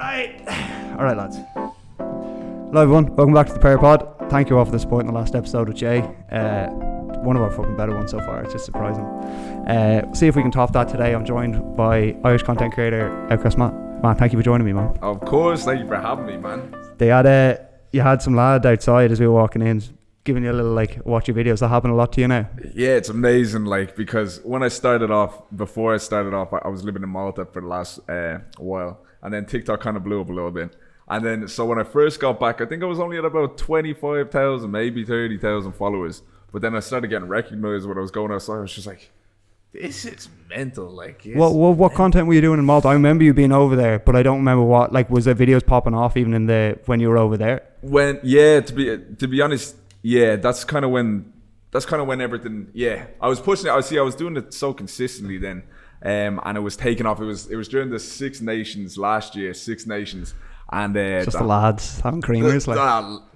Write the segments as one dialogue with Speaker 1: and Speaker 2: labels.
Speaker 1: Alright lads. Hello everyone, welcome back to the Pear Pod. Thank you all for the support in the last episode with Jay. One of our fucking better ones so far, it's just surprising. See if we can top that today. I'm joined by Irish content creator Outcast Matt. Matt, thank you for joining me, man.
Speaker 2: Of course, thank you for having me, man.
Speaker 1: You had some lad outside as we were walking in giving you a little watch your videos. That happen a lot to you now?
Speaker 2: Yeah, it's amazing, because when before I started off, I was living in Malta for the last while, and then TikTok kind of blew up a little bit. And then, so when I first got back, I think I was only at about 25,000, maybe 30,000 followers. But then I started getting recognized when I was going outside. I was just like, this is mental.
Speaker 1: What content were you doing in Malta? I remember you being over there, but I don't remember what. Was there videos popping off even when you were over there?
Speaker 2: To be honest, yeah, that's kind of when everything. Yeah, I was pushing it. I was doing it so consistently then, and it was taking off. It was during the Six Nations last year. Six Nations. And
Speaker 1: just the lads having creamers,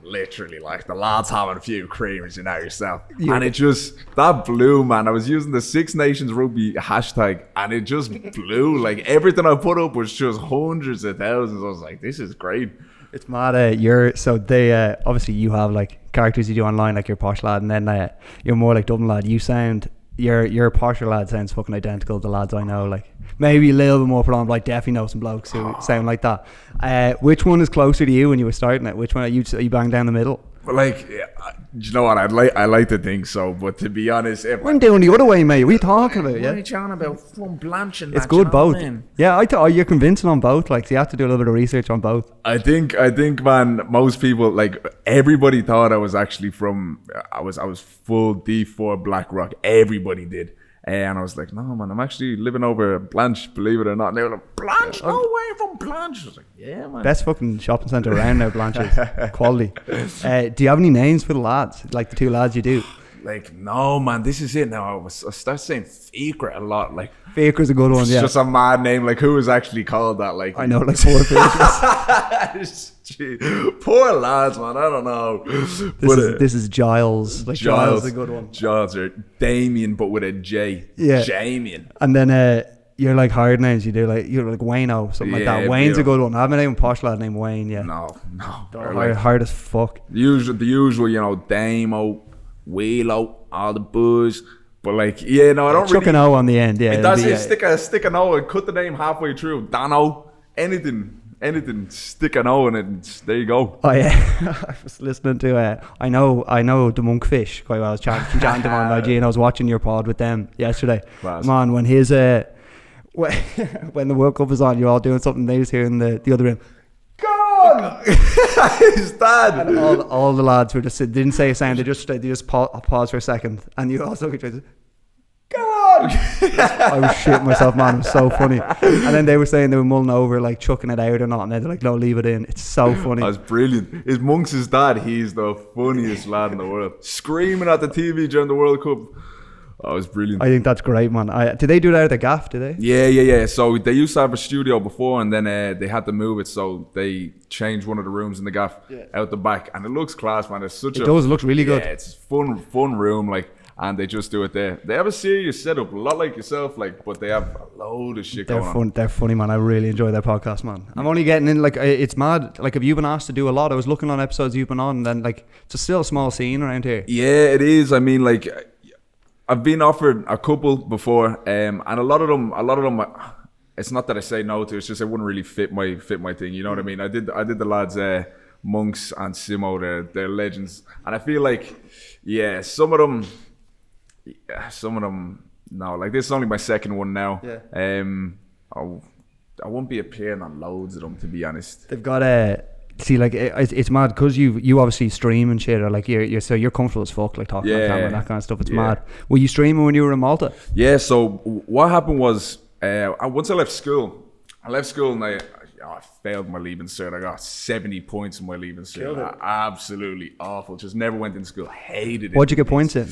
Speaker 2: literally, the lads having a few creamers, you know yourself. Yeah. And it just that blew, man. I was using the Six Nations Rugby hashtag, and it just blew. Everything I put up was just hundreds of thousands. I was like, this is great.
Speaker 1: It's mad. Obviously you have characters you do online, like your posh lad, and then you're more like Dublin lad. You sound your posher lad sounds fucking identical to the lads I know. Maybe a little bit more prolonged, but I definitely know some blokes who sound like that. Which one is closer to you when you were starting it? Which one are you bang down the middle?
Speaker 2: You know what? I like to think so, but to be honest,
Speaker 1: I'm doing the other way, mate. What are you talking about?
Speaker 3: What are you talking about? From blanching.
Speaker 1: It's good both. Yeah, I thought you're convincing on both. So you have to do a little bit of research on both.
Speaker 2: I think, man. Most people, everybody thought I was actually from. I was full D4 Black Rock. Everybody did. And I was like, no, man, I'm actually living over Blanche, believe it or not. And they were like, Blanche? No way, from Blanche. I was like, yeah, man.
Speaker 1: Best fucking shopping centre around now, Blanche's. Quality. Do you have any names for the lads? The two lads you do?
Speaker 2: No, man, this is it now. I start saying Fikra a lot.
Speaker 1: Fikra's a good one, yeah.
Speaker 2: It's just a mad name. Who is actually called that?
Speaker 1: I know, 4 Fikras.
Speaker 2: Poor lads, man. I don't know.
Speaker 1: This is Giles. Giles is a good one.
Speaker 2: Giles or Damien, but with a J.
Speaker 1: Yeah.
Speaker 2: Damien.
Speaker 1: And then you're hard names. You do you're Wayno, something like that. Wayne's a good one. I haven't even posh lad named Wayne yet.
Speaker 2: No.
Speaker 1: Hard as fuck.
Speaker 2: The usual, Damo, Wheelo, all the booze. But I don't
Speaker 1: chuck an O on the end. Yeah,
Speaker 2: that's it. Stick an O and cut the name halfway through. Dano, anything, stick an O in it, and there you go.
Speaker 1: Oh yeah, I was listening to. I know the Monkfish quite well. I was chatting to them on IG, and I was watching your pod with them yesterday.
Speaker 2: Class.
Speaker 1: Man, when when the World Cup is on, you're all doing something. They just hear in the other room. God!
Speaker 2: His dad.
Speaker 1: And all the lads were just didn't say a sound. They just pause for a second, and you also could just go on. I was shitting myself, man. It was so funny. And then they were saying they were mulling over chucking it out or not, and they're like, "No, leave it in." It's so funny.
Speaker 2: That's brilliant. His Monks' dad. He's the funniest lad in the world. Screaming at the TV during the World Cup. Oh, it was brilliant.
Speaker 1: I think that's great, man. Did they do that at the gaff, did they?
Speaker 2: Yeah. So they used to have a studio before, and then they had to move it, so they changed one of the rooms in the gaff out the back, and it looks class, man. It
Speaker 1: looks really good.
Speaker 2: Yeah, it's fun room, and they just do it there. They have a serious setup, a lot like yourself, but they have a load of shit going on.
Speaker 1: They're funny, man. I really enjoy their podcast, man. I'm only getting in, it's mad. Have you been asked to do a lot? I was looking on episodes you've been on, and then, it's still a small scene around here.
Speaker 2: Yeah, it is. I mean, I've been offered a couple before, and a lot of them. It's not that I say no to. It's just it wouldn't really fit my thing. You know what I mean? I did the lads, Monks and Simo. They're legends, and I feel some of them. No, this is only my second one now.
Speaker 1: Yeah.
Speaker 2: I won't be appearing on loads of them, to be honest.
Speaker 1: They've got it's mad because you obviously stream and shit, or you're comfortable as fuck talking on camera and that kind of stuff. It's mad. Were you streaming when you were in Malta?
Speaker 2: Yeah. So what happened was once I left school and I failed my leaving cert. I got 70 points in my leaving cert. Absolutely awful. Just never went in school. Hated it.
Speaker 1: What'd you get points in?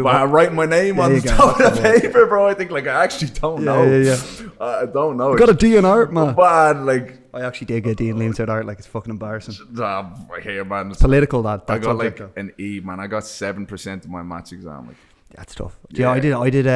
Speaker 2: By writing my name on the top of the paper, bro. I think I actually don't know.
Speaker 1: Yeah.
Speaker 2: I don't know.
Speaker 1: You got a D in art, man.
Speaker 2: Bad,
Speaker 1: I actually did get D in leaving cert art. It's fucking embarrassing.
Speaker 2: I hear, man.
Speaker 1: It's political, that.
Speaker 2: I got an E, man. I got 7% in my maths exam.
Speaker 1: That's tough. Yeah, I did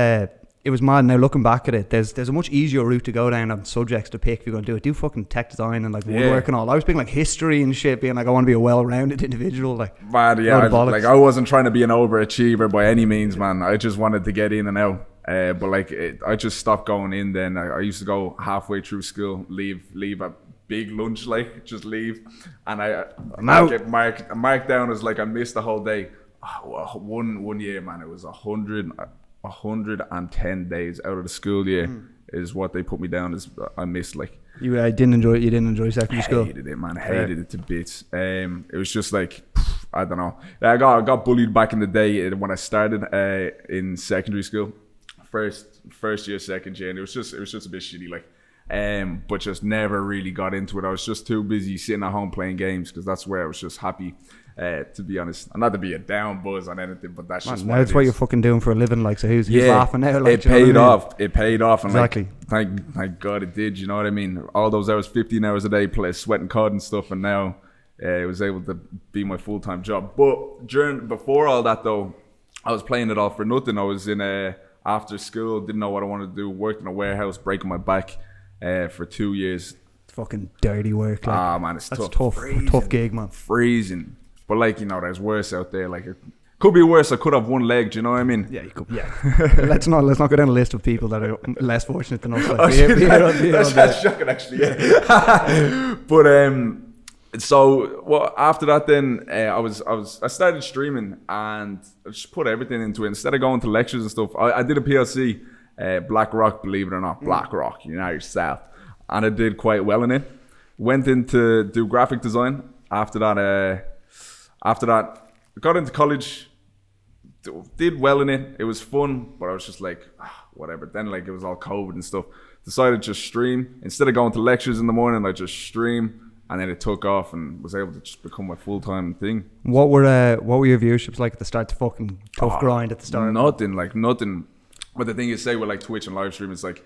Speaker 1: it was mad. Now looking back at it, there's a much easier route to go down on subjects to pick if you're going to do it. Do fucking tech design and like woodwork and all. I was being like history and shit, being like I want to be a well-rounded individual. Like,
Speaker 2: man, yeah, I wasn't trying to be an overachiever by any means, man. I just wanted to get in and out. But like I just stopped going in then. I used to go halfway through school, leave at big lunch, like just leave, and I get marked down as like I missed the whole day. One year, man, it was 110 days out of the school year is what they put me down as I missed. Like
Speaker 1: you didn't enjoy secondary school.
Speaker 2: Hated it, man. Hated it to bits. It was just like I don't know. I got bullied back in the day when I started in secondary school, first year, second year, and it was just a bit shitty, like. But just never really got into it. I was just too busy sitting at home playing games because that's where I was just happy, to be honest. And not to be a down buzz on anything, but that's just
Speaker 1: now it's what you're fucking doing for a living. Like, so who's laughing now? Like,
Speaker 2: it paid off. It paid off. And
Speaker 1: exactly.
Speaker 2: Like, thank God it did. You know what I mean? All those hours, 15 hours a day, sweating cod and stuff, and now it was able to be my full-time job. But before all that though, I was playing it all for nothing. I was in after school, didn't know what I wanted to do. Worked in a warehouse, breaking my back. For 2 years.
Speaker 1: It's fucking dirty work. Like,
Speaker 2: man, it's
Speaker 1: that's
Speaker 2: tough.
Speaker 1: Tough gig, man.
Speaker 2: Freezing. But like, you know, there's worse out there. Like, it could be worse. I could have one leg. Do you know what I mean?
Speaker 1: Yeah, you could. Yeah. let's not go down a list of people that are less fortunate than us. Like,
Speaker 2: that's shocking, actually. Yeah. But so after that, then I started streaming and I just put everything into it instead of going to lectures and stuff. I did a PLC. Black Rock, believe it or not, Black Rock, you know yourself, and I did quite well in it. Went into do graphic design. After that, got into college, did well in it. It was fun, but I was just like, whatever. Then like it was all COVID and stuff. Decided to just stream instead of going to lectures in the morning. I just stream, and then it took off and was able to just become my full-time thing. What
Speaker 1: were your viewerships like at the start? The fucking tough grind at the start.
Speaker 2: Nothing. But the thing is, say with like Twitch and live stream, it's like,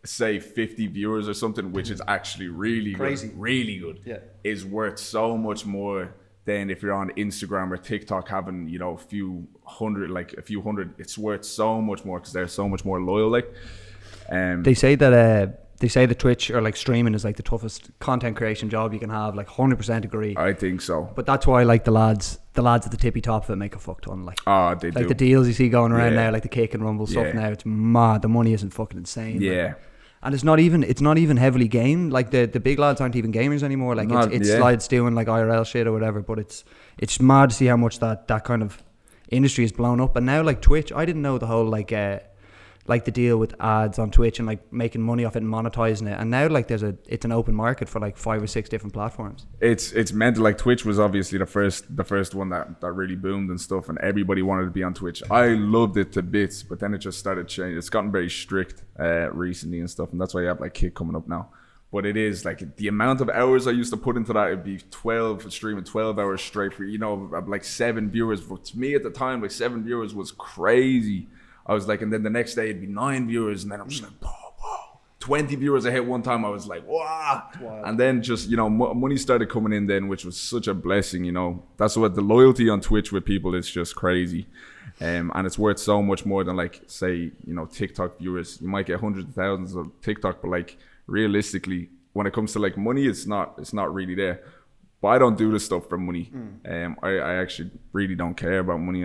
Speaker 2: say 50 viewers or something, which is actually really
Speaker 1: crazy,
Speaker 2: really good. Yeah, is worth so much more than if you're on Instagram or TikTok having, you know, a few hundred. It's worth so much more because they're so much more loyal. Like,
Speaker 1: they say that Twitch or like streaming is like the toughest content creation job you can have. Like 100% agree.
Speaker 2: I think so.
Speaker 1: But that's why like the lads at the tippy top of it make a fuck ton. Like,
Speaker 2: they do.
Speaker 1: Like the deals you see going around now, like the Kick and Rumble stuff now, it's mad. The money isn't fucking insane.
Speaker 2: Yeah.
Speaker 1: Like. And it's not even heavily gamed. Like the big lads aren't even gamers anymore. Like it's lads doing like IRL shit or whatever. But it's mad to see how much that kind of industry is blown up. And now like Twitch, I didn't know the whole like the deal with ads on Twitch and like making money off it and monetizing it. And now like it's an open market for like 5 or 6 different platforms.
Speaker 2: It's meant to, like Twitch was obviously the first one that really boomed and stuff, and everybody wanted to be on Twitch. I loved it to bits, but then it just started changing. It's gotten very strict recently and stuff, and that's why you have like Kick coming up now. But it is like the amount of hours I used to put into that, it'd be streaming 12 hours straight for, you know, like 7 viewers. But to me at the time, like 7 viewers was crazy. I was like, and then the next day it'd be 9 viewers, and then I'm just like, whoa. 20 viewers I hit one time, I was like, wow. And then just, you know, money started coming in then, which was such a blessing, you know. That's what the loyalty on Twitch with people is just crazy. And it's worth so much more than like, say, you know, TikTok viewers. You might get hundreds of thousands of TikTok, but like realistically, when it comes to like money, it's not really there. But I don't do this stuff for money. I actually really don't care about money.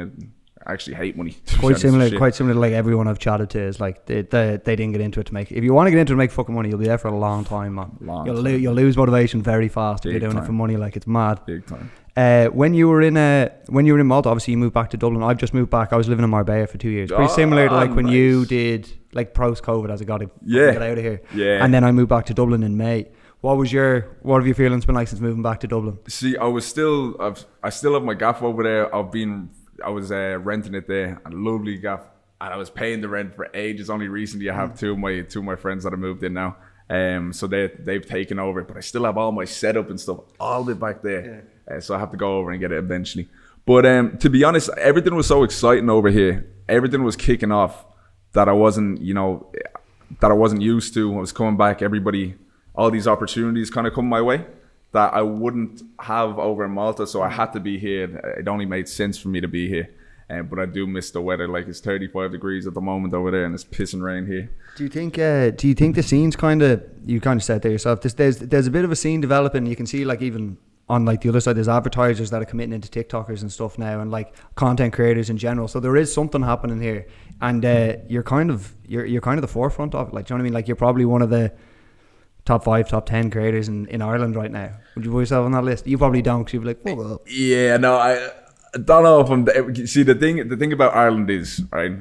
Speaker 2: I actually hate money.
Speaker 1: Quite similar to like everyone I've chatted to is like they didn't get into it to make. If you want to get into it to make fucking money, you'll be there for a long time, man. You'll lose motivation very fast if you're doing it for money. Like, it's mad.
Speaker 2: Big time.
Speaker 1: When you were in Malta, obviously you moved back to Dublin. I've just moved back. I was living in Marbella for 2 years. Pretty similar to like when you did like post COVID as I got to get out of here. Yeah. And then I moved back to Dublin in May. What have your feelings been like since moving back to Dublin?
Speaker 2: See, I still have my gaff over there. I was renting it there, a lovely gaff, and I was paying the rent for ages. Only recently I have two of my friends that have moved in now, so they've taken over. But I still have all my setup and stuff all the way back there, so I have to go over and get it eventually. But to be honest, everything was so exciting over here. Everything was kicking off that I wasn't used to. I was coming back. All these opportunities kind of come my way that I wouldn't have over in Malta, so I had to be here. It only made sense for me to be here. But I do miss the weather. Like, it's 35 degrees at the moment over there, and it's pissing rain here.
Speaker 1: Do you think the scene's kind of, you kind of said there yourself, there's a bit of a scene developing. You can see, like, even on like the other side, there's advertisers that are committing into TikTokers and stuff now, and like content creators in general. So there is something happening here, and you're kind of the forefront of it. Like, do you know what I mean? Like, you're probably one of the top 5, top 10 creators in Ireland right now. Would you put yourself on that list? You probably don't, because you'd be like, well.
Speaker 2: Yeah, no, I don't know if I'm. See, the thing about Ireland is, right,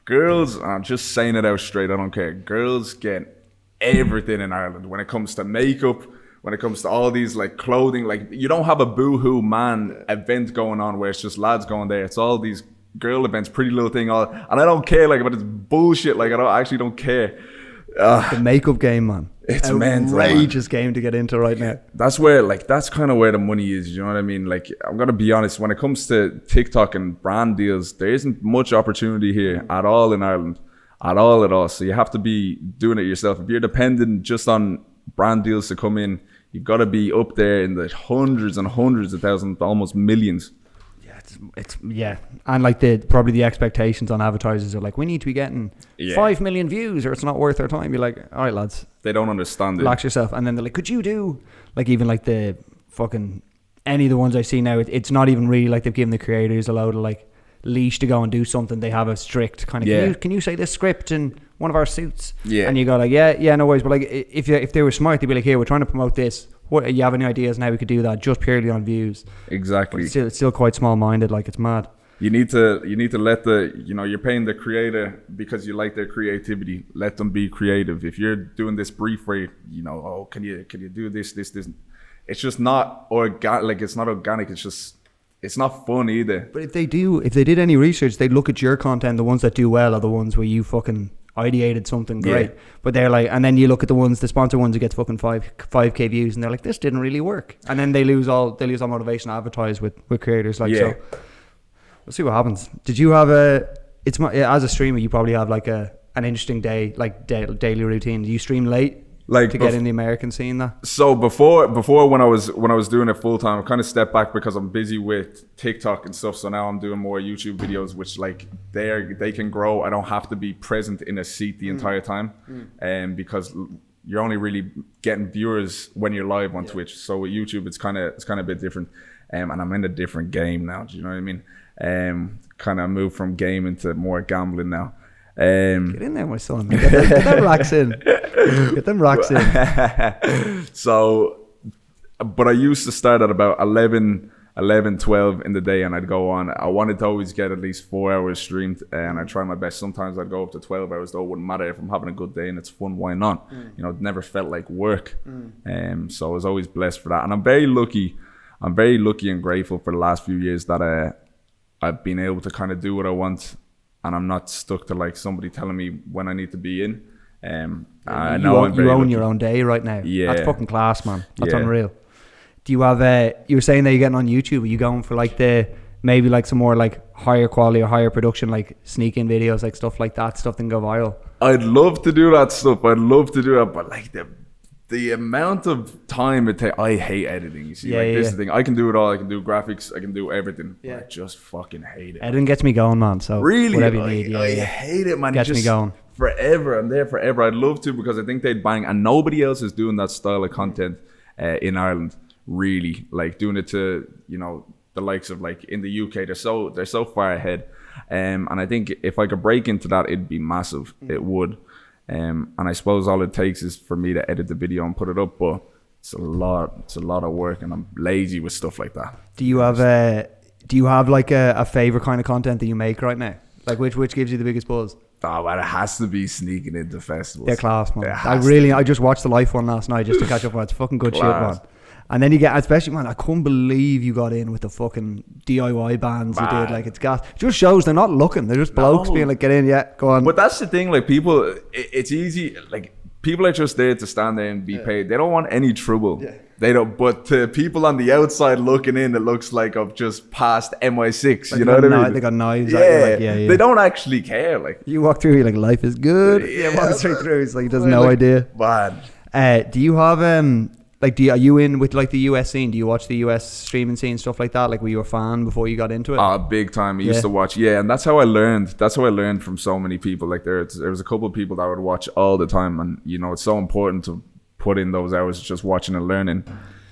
Speaker 2: girls, and I'm just saying it out straight, I don't care. Girls get everything in Ireland when it comes to makeup, when it comes to all these like clothing. Like, you don't have a boohoo man event going on where it's just lads going there. It's all these girl events, Pretty Little Thing, all, and I don't care like about this bullshit. Like, I actually don't care.
Speaker 1: The makeup game, man.
Speaker 2: It's
Speaker 1: outrageous game to get into right now.
Speaker 2: That's kind of where the money is. You know what I mean? Like, I'm gonna be honest. When it comes to TikTok and brand deals, there isn't much opportunity here at all in Ireland, at all. So you have to be doing it yourself. If you're dependent just on brand deals to come in, you've got to be up there in the hundreds and hundreds of thousands, almost millions.
Speaker 1: It's and like probably the expectations on advertisers are like, we need to be getting 5 million views or it's not worth our time. You're like, all right, lads,
Speaker 2: they don't understand it.
Speaker 1: Relax yourself. And then they're like, could you do like even like the fucking any of the ones I see now? It's not even really like they've given the creators a load of like leash to go and do something. They have a strict kind of can you say this script in one of our suits? And you go like, yeah, no worries. But like if they were smart, they'd be like, here, we're trying to promote this. What, you have any ideas now we could do that just purely on views? Exactly. It's still quite small-minded. Like, it's mad.
Speaker 2: You need to let you're paying the creator because you like their creativity. Let them be creative. If you're doing this brief where can you do this? It's just not organic. Like, it's not organic. It's not fun either.
Speaker 1: But if they did any research, they'd look at your content. The ones that do well are the ones where you fucking ideated something great. But they're like, and then you look at the sponsor ones who gets fucking 5k views, and they're like, this didn't really work. And then they lose all motivation to advertise with creators. Like, so we'll see what happens. Did you have as a streamer, you probably have like an interesting day, like daily routine. Do you stream late? Like, to get in the American scene, that? So
Speaker 2: before when I was doing it full time, I kind of stepped back because I'm busy with TikTok and stuff. So now I'm doing more YouTube videos, which like they can grow. I don't have to be present in a seat the entire time, because you're only really getting viewers when you're live on Twitch. So with YouTube, it's kind of a bit different, and I'm in a different game now. Do you know what I mean? Kind of moved from gaming to more gambling now.
Speaker 1: Get in there, my son. Get them racks in. Get them racks in.
Speaker 2: So, but I used to start at about 11, 12 in the day, and I'd go on. I wanted to always get at least 4 hours streamed, and I try my best. Sometimes I'd go up to 12 hours, though. It wouldn't matter if I'm having a good day and it's fun, why not? It never felt like work. So I was always blessed for that. And I'm very lucky and grateful for the last few years that I've been able to kind of do what I want. And I'm not stuck to like somebody telling me when I need to be in. I know
Speaker 1: you own your own day right now. Yeah, that's fucking class, man. That's unreal. Do you have you were saying that you're getting on YouTube? Are you going for like maybe like some more like higher quality or higher production, like sneak in videos, like stuff like that, stuff that can go viral?
Speaker 2: I'd love to do that stuff. But like the amount of time it takes, I hate editing. You see, this is the thing. I can do it all. I can do graphics. I can do everything. Yeah. I just fucking hate it.
Speaker 1: Editing gets me going, man. So
Speaker 2: really,
Speaker 1: whatever you need.
Speaker 2: I hate it, man.
Speaker 1: Gets me going.
Speaker 2: Forever. I'm there forever. I'd love to, because I think they'd bang, and nobody else is doing that style of content in Ireland. Really, like doing it to the likes of like in the UK. They're so far ahead, and I think if I could break into that, it'd be massive. It would. And I suppose all it takes is for me to edit the video and put it up, but it's a lot of work, and I'm lazy with stuff like that.
Speaker 1: Do you have like a favorite kind of content that you make right now? Like which gives you the biggest buzz?
Speaker 2: Oh, well, it has to be sneaking into festivals.
Speaker 1: They're class, man. I just watched the live one last night just to catch up on it. It's fucking good class. Shit, man. And then you get, especially, man, I couldn't believe you got in with the fucking DIY bands you did. Like, it's gas. It just shows they're not looking. They're just blokes being like, get in, go on.
Speaker 2: But that's the thing, like, people, it's easy. Like, people are just there to stand there and be paid. They don't want any trouble. Yeah. They don't. But to people on the outside looking in, it looks like I've just passed MI6.
Speaker 1: Like,
Speaker 2: you know what I mean?
Speaker 1: They got knives.
Speaker 2: Yeah. They don't actually care. Like,
Speaker 1: you walk through, you're like, life is good. Yeah, walk straight through. It's like, he has no idea.
Speaker 2: Man.
Speaker 1: Do you have like, are you in with like the US scene? Do you watch the US streaming scene, stuff like that? Like, were you a fan before you got into it?
Speaker 2: Big time. I used to watch, and that's how I learned. That's how I learned from so many people. Like there was a couple of people that I would watch all the time, and it's so important to put in those hours just watching and learning.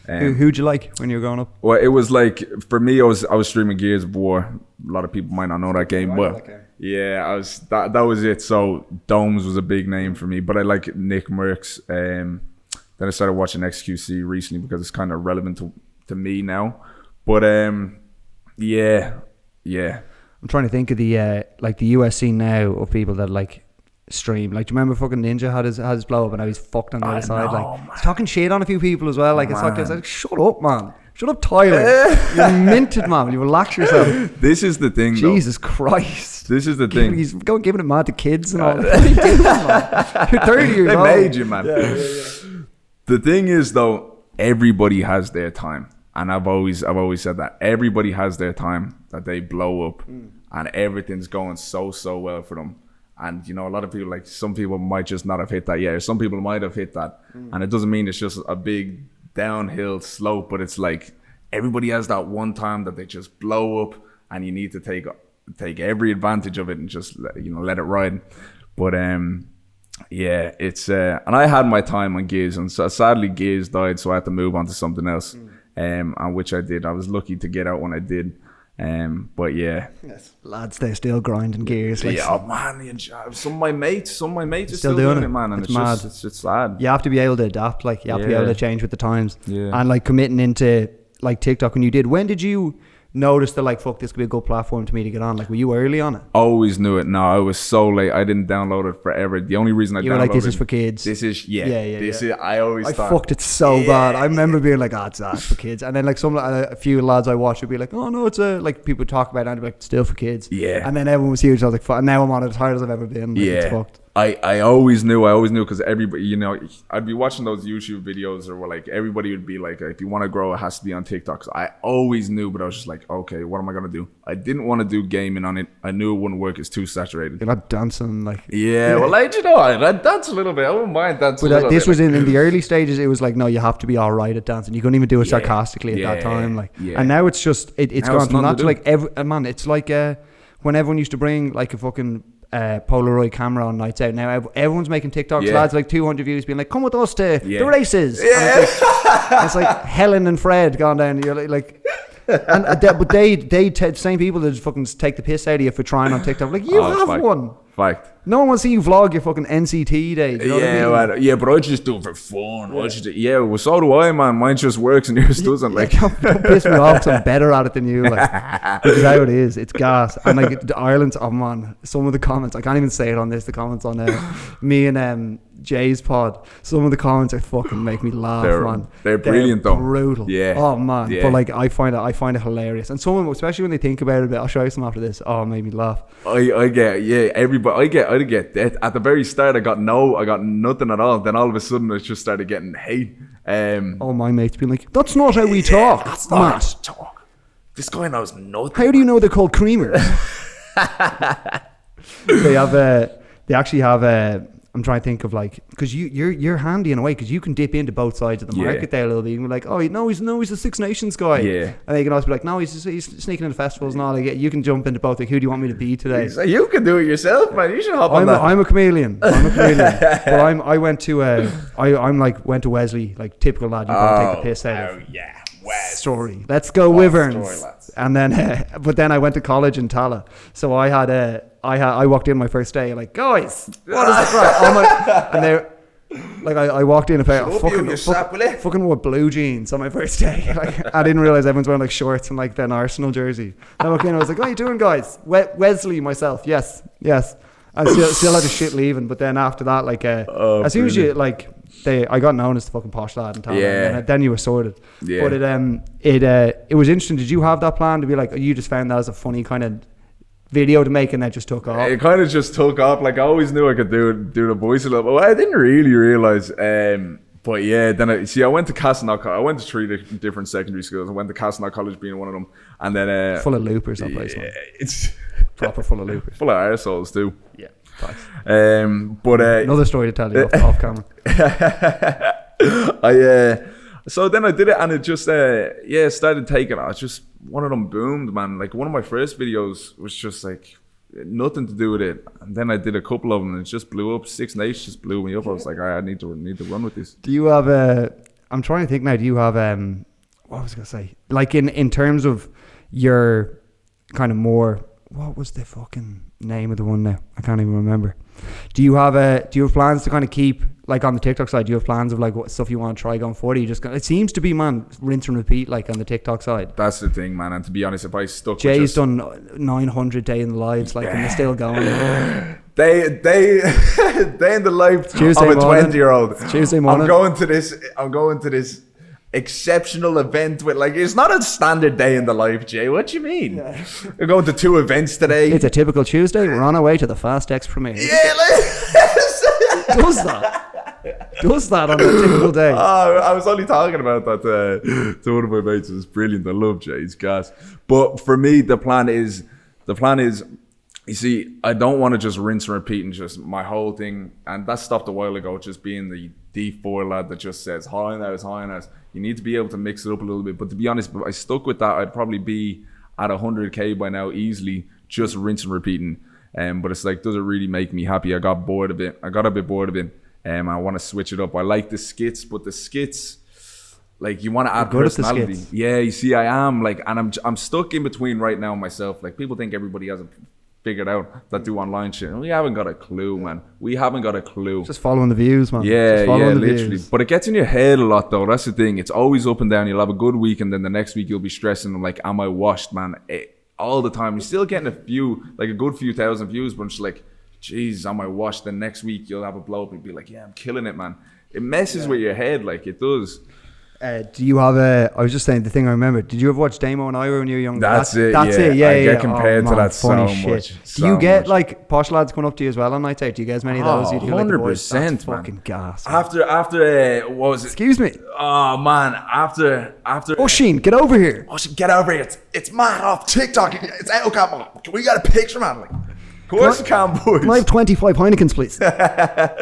Speaker 1: Who'd you like when you were growing up?
Speaker 2: Well, it was like, for me, I was streaming Gears of War. A lot of people might not know that game, but yeah, that was it. So Domes was a big name for me, but I like Nick Merckx. Then I started watching XQC recently because it's kind of relevant to me now. But yeah.
Speaker 1: I'm trying to think of the like the US scene now of people that like stream. Like, do you remember fucking Ninja had his blow up and now he's fucked on the other side? Like, he's talking shit on a few people as well. Like, it's like, shut up, man. Shut up, Tyler. You're minted, man. Will you relax yourself?
Speaker 2: This is the thing,
Speaker 1: Jesus Christ.
Speaker 2: This is the thing.
Speaker 1: He's going giving it mad to kids and all. What are you doing, man? You're 30 years old.
Speaker 2: They made you, man.
Speaker 1: Yeah.
Speaker 2: The thing is, though, everybody has their time. And I've always said that. Everybody has their time that they blow up. And everything's going so well for them. And, a lot of people, like, some people might just not have hit that yet. Or some people might have hit that. And it doesn't mean it's just a big downhill slope. But it's like, everybody has that one time that they just blow up. And you need to take every advantage of it and just, let it ride. But, yeah, it's... and I had my time on Gears. And so, sadly, Gears died. So I had to move on to something else. And which I did. I was lucky to get out when I did. But yeah,
Speaker 1: lads, they're still grinding Gears. Like,
Speaker 2: man, some of my mates are still doing it, man, and it's
Speaker 1: mad.
Speaker 2: It's sad.
Speaker 1: You have to be able to adapt. Like, you have to be able to change with the times.
Speaker 2: And
Speaker 1: like committing into like TikTok. When you did, when did you notice that like, fuck, this could be a good platform to me to get on? Like, were you early on it?
Speaker 2: Always knew it. No, I was so late. I didn't download it forever. The only reason I
Speaker 1: you were like, this is for kids.
Speaker 2: This is This is. I thought,
Speaker 1: fucked it so bad. I remember being like, it's for kids. And then like a few lads I watched would be like, oh no, it's like people would talk about it and be like, still for kids.
Speaker 2: Yeah.
Speaker 1: And then everyone was huge. I was like, fuck. And now I'm on it as hard as I've ever been. Like, it's fucked.
Speaker 2: I always knew because everybody, I'd be watching those YouTube videos or like everybody would be like, if you want to grow, it has to be on TikTok. So I always knew, but I was just like, okay, what am I going to do? I didn't want to do gaming on it. I knew it wouldn't work. It's too saturated.
Speaker 1: You're not dancing like...
Speaker 2: Yeah, well, I'd dance a little bit. I wouldn't mind dancing
Speaker 1: but this was in the early stages. It was like, no, you have to be all right at dancing. You couldn't even do it sarcastically at that time. Like, and now it's just, it's gone from that to like, man, it's like when everyone used to bring like a fucking... Polaroid camera on nights out. Now everyone's making TikToks, lads, like 200 views, being like, come with us to the races. It's like Helen and Fred gone down. You're like but they same people that just fucking take the piss out of you for trying on TikTok. Like, you have one.
Speaker 2: Fact.
Speaker 1: No one wants to see you vlog your fucking NCT days. You know what I mean?
Speaker 2: But I just do it for fun. Well, so do I, man. Mine just works and yours doesn't. Like,
Speaker 1: don't piss me off, because I'm better at it than you. Like, this is how it is. It's gas. And like Ireland's, oh man, some of the comments, I can't even say it on this. The comments on me and Jay's pod. Some of the comments are fucking make me laugh, man.
Speaker 2: They're brilliant, though.
Speaker 1: Brutal.
Speaker 2: Yeah.
Speaker 1: Oh man. Yeah. But like, I find it hilarious. And some of them, especially when they think about it a bit, I'll show you some after this. Oh, it made me laugh.
Speaker 2: I get that. At the very start, I got nothing at all. Then all of a sudden, I just started getting hate.
Speaker 1: All my mates being like, that's not how we talk.
Speaker 2: That's not how we talk. This guy knows nothing.
Speaker 1: How do you know they're called creamers? They actually have I'm trying to think of like, because you're handy in a way, because you can dip into both sides of the market there a little bit. You can be like, oh no, he's a Six Nations guy. Yeah. And they can also be like, no, he's sneaking into festivals and all. Like, you can jump into both. Like, who do you want me to be today?
Speaker 2: So you can do it yourself, man. You should hop on that.
Speaker 1: I'm a chameleon. But I went to went to Wesley, like typical lad. You can't take the piss out of. Story. Let's go Wyverns. And then, but then I went to college in Tallaght. So I walked in my first day, like, guys, what is the crack? And they're like, I walked in about fucking wore blue jeans on my first day. Like, I didn't realize everyone's wearing like shorts and like then Arsenal jersey. And I walked in, I was like, how you doing, guys? Wesley, myself, yes. I still had a shit leaving, but then after that, like, as soon as you like. I got known as the fucking posh lad in town, and then you were sorted. Yeah. But it was interesting. Did you have that plan to be like, you just found that as a funny kind of video to make, and that just took off?
Speaker 2: It kind of just took off. Like, I always knew I could do the voice a little bit. Well, I didn't really realize. But yeah, then I went to Kavanagh. I went to 3 different secondary schools. I went to Kavanagh College, being one of them, and then
Speaker 1: full of loopers. That place, man. It's proper full of loopers,
Speaker 2: full of arseholes too.
Speaker 1: Yeah. But
Speaker 2: another
Speaker 1: story to tell you off camera.
Speaker 2: So then I did it, and it just started taking off. Just one of them boomed, man. Like one of my first videos was just like nothing to do with it, and then I did a couple of them, and it just blew up. 6 Nations just blew me up. I was like, I need to run with this.
Speaker 1: Do you have I'm trying to think now. Do you have what was I gonna say? Like in terms of your kind of more, what was the fucking name of the one now? I can't even remember. Do you have plans to kind of keep, like on the TikTok side, do you have plans of like what stuff you want to try going forward? You just it seems to be, man, rinse and repeat, like on the TikTok side.
Speaker 2: That's the thing, man. And to be honest, if I stuck
Speaker 1: Jay's done 900 day in the lives, like, and they're still going.
Speaker 2: Day in the life
Speaker 1: Tuesday
Speaker 2: of a
Speaker 1: morning.
Speaker 2: 20-year-old.
Speaker 1: Tuesday morning.
Speaker 2: I'm going to this exceptional event with, like, it's not a standard day in the life, Jay. What do you mean? Yeah. We're going to 2 events today.
Speaker 1: It's a typical Tuesday. We're on our way to the Fast X premiere.
Speaker 2: Yeah,
Speaker 1: does that on a typical day.
Speaker 2: I was only talking about that to one of my mates. It was brilliant. I love Jay's gas. But for me, the plan is, you see, I don't want to just rinse and repeat and just my whole thing. And that stopped a while ago, just being the D4 lad that just says high and out. You need to be able to mix it up a little bit. But to be honest, if I stuck with that, I'd probably be at 100K by now easily, just rinse and repeating. But it's like, does it really make me happy? I got a bit bored of it. I want to switch it up. I like the skits, but the skits, like, you want to add personality. Yeah, you see, I am like, and I'm stuck in between right now myself. Like, people think everybody has it figured out that do online shit. We haven't got a clue, man. We haven't got a clue.
Speaker 1: Just following the views, man.
Speaker 2: Yeah, literally. Views. But it gets in your head a lot, though. That's the thing. It's always up and down. You'll have a good week, and then the next week you'll be stressing. I'm like, am I washed, man? All the time. You're still getting a good few thousand views, but I'm just like, geez, am I washed? Then next week you'll have a blow up and be like, yeah, I'm killing it, man. It messes with your head, like it does.
Speaker 1: Do you have I was just saying, the thing I remember, did you ever watch Damo Ivor when you were young?
Speaker 2: That's it.
Speaker 1: Yeah.
Speaker 2: I get compared to that so much.
Speaker 1: Do you get like posh lads coming up to you as well on nights out? Do you get as many of those?
Speaker 2: 100%, man.
Speaker 1: Fucking gas.
Speaker 2: After what was it?
Speaker 1: Excuse me.
Speaker 2: Oh man, after.
Speaker 1: Oh, Sheen, get over here.
Speaker 2: Oh, Sheen, get over here. It's mad off TikTok. It's Outcast. We got a picture, man. Like, of course you can, boys.
Speaker 1: Can I have 25 Heinekens, please?
Speaker 2: But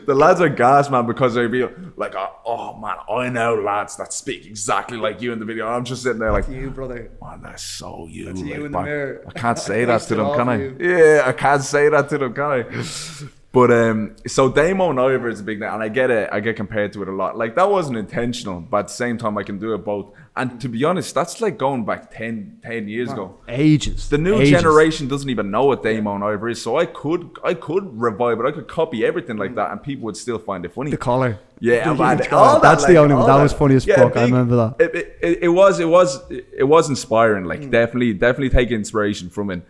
Speaker 2: the lads are gas, man, because they'd be like, oh man, I know lads that speak exactly like you in the video. I'm just sitting there like,
Speaker 1: that's you, brother.
Speaker 2: Man, that's so you.
Speaker 1: That's
Speaker 2: like,
Speaker 1: you in the mirror.
Speaker 2: I can't say that to them, can I? Yeah, I can't say that to them, can I? But so Damo Ivor is a big name, and I get compared to it a lot. Like, that wasn't intentional, but at the same time I can do it both. And to be honest, that's like going back 10 years ago.
Speaker 1: Ages.
Speaker 2: The new generation doesn't even know what Damo Ivor is, so I could revive it. I could copy everything like that, and people would still find it funny.
Speaker 1: The collar.
Speaker 2: Yeah, man.
Speaker 1: That's the only one. That was funny as fuck. I remember that.
Speaker 2: It was inspiring. Like, definitely take inspiration from it.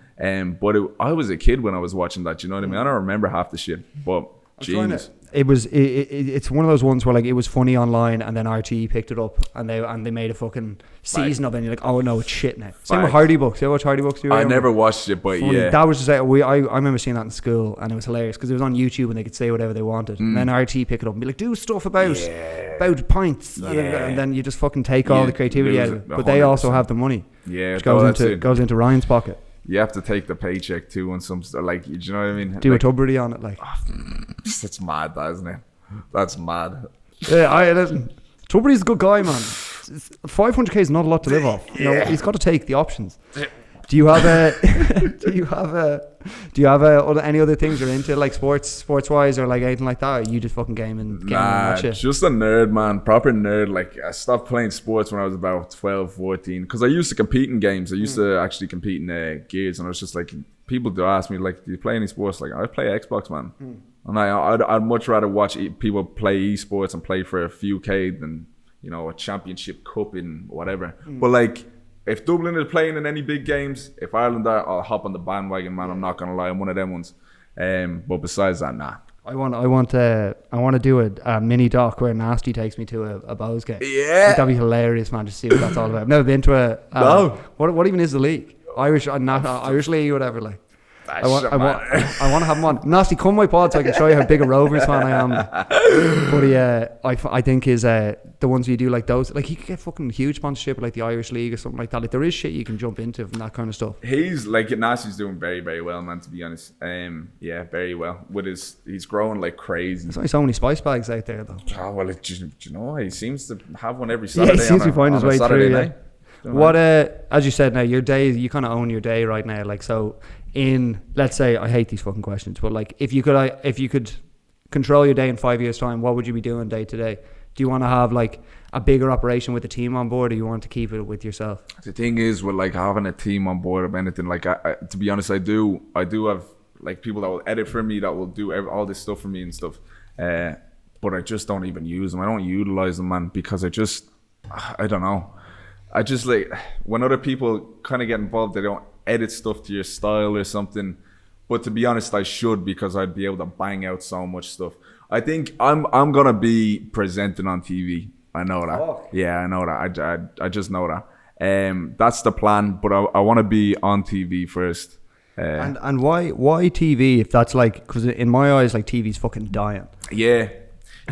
Speaker 2: But I was a kid when I was watching that. You know what I mean? I don't remember half the shit, but genius.
Speaker 1: It's one of those ones where, like, it was funny online, and then RT picked it up, and they made a fucking season of it, and you're like, oh no, it's shit now. Same with Hardy Books. You ever watch Hardy Books?
Speaker 2: I never watched it, but funny. Yeah,
Speaker 1: that was just like, I remember seeing that in school, and it was hilarious because it was on YouTube and they could say whatever they wanted, and then RT pick it up and be like, do stuff about pints, and then you just fucking take all the creativity out of it. But 100%. They also have the money, which goes into Ryan's pocket.
Speaker 2: You have to take the paycheck too on some stuff. Like, do you know what I mean?
Speaker 1: Do like, a tuberty on it, like.
Speaker 2: It's mad, that, isn't it? That's mad.
Speaker 1: Yeah, listen. Tuberty's a good guy, man. 500k is not a lot to live off. You know, he's got to take the options. Do you have any other things you're into, like sports wise, or like anything like that? Or are you just fucking gaming
Speaker 2: nah,
Speaker 1: and shit?
Speaker 2: Just a nerd, man. Proper nerd. Like, I stopped playing sports when I was about 12, 14. Because I used to compete in games. I used to actually compete in gears. And I was just like, people do ask me, like, do you play any sports? Like, I play Xbox, man. And I'd much rather watch people play esports and play for a few K than, you know, a championship cup in whatever. But like, if Dublin is playing in any big games, if Ireland are, I'll hop on the bandwagon, man. I'm not gonna lie, I'm one of them ones. But besides that, nah.
Speaker 1: I want to do a mini doc where Nasty takes me to a Bows game.
Speaker 2: Yeah,
Speaker 1: that'd be hilarious, man. To see what that's all about. I've never been to a.
Speaker 2: No.
Speaker 1: What even is the league? Irish League, whatever. Like, I want to have him on. Nasty, come my pod so I can show you how big a Rovers fan I am. But I think is the ones you do like those, like you could get fucking huge sponsorship like the Irish League or something like that. Like there is shit you can jump into from that kind of stuff.
Speaker 2: He's like Nasty's doing very, very well, man. To be honest, yeah, very well. He's growing like crazy.
Speaker 1: There's only so many spice bags out there though.
Speaker 2: Oh well, you know, he seems to have one every Saturday.
Speaker 1: Yeah, he seems to find his way through.
Speaker 2: Night.
Speaker 1: Yeah. What as you said, now your day, you kind of own your day right now. Like so, in let's say, I hate these fucking questions, but like if you could control your day in 5 years' time, what would you be doing day to day? Do you want to have like a bigger operation with the team on board, or you want to keep it with yourself?
Speaker 2: The thing is, with like having a team on board of anything, like I to be honest, I do have like people that will edit for me, that will do all this stuff for me and stuff. But I just don't even use them. I don't utilize them, man, because I don't know. I just like when other people kind of get involved, they don't edit stuff to your style or something. But to be honest, I should, because I'd be able to bang out so much stuff. I think I'm gonna be presenting on TV. I know that. Oh. Yeah, I know that. I just know that. That's the plan. But I want to be on TV first.
Speaker 1: And why TV? If that's like, because in my eyes, like TV's fucking dying.
Speaker 2: Yeah.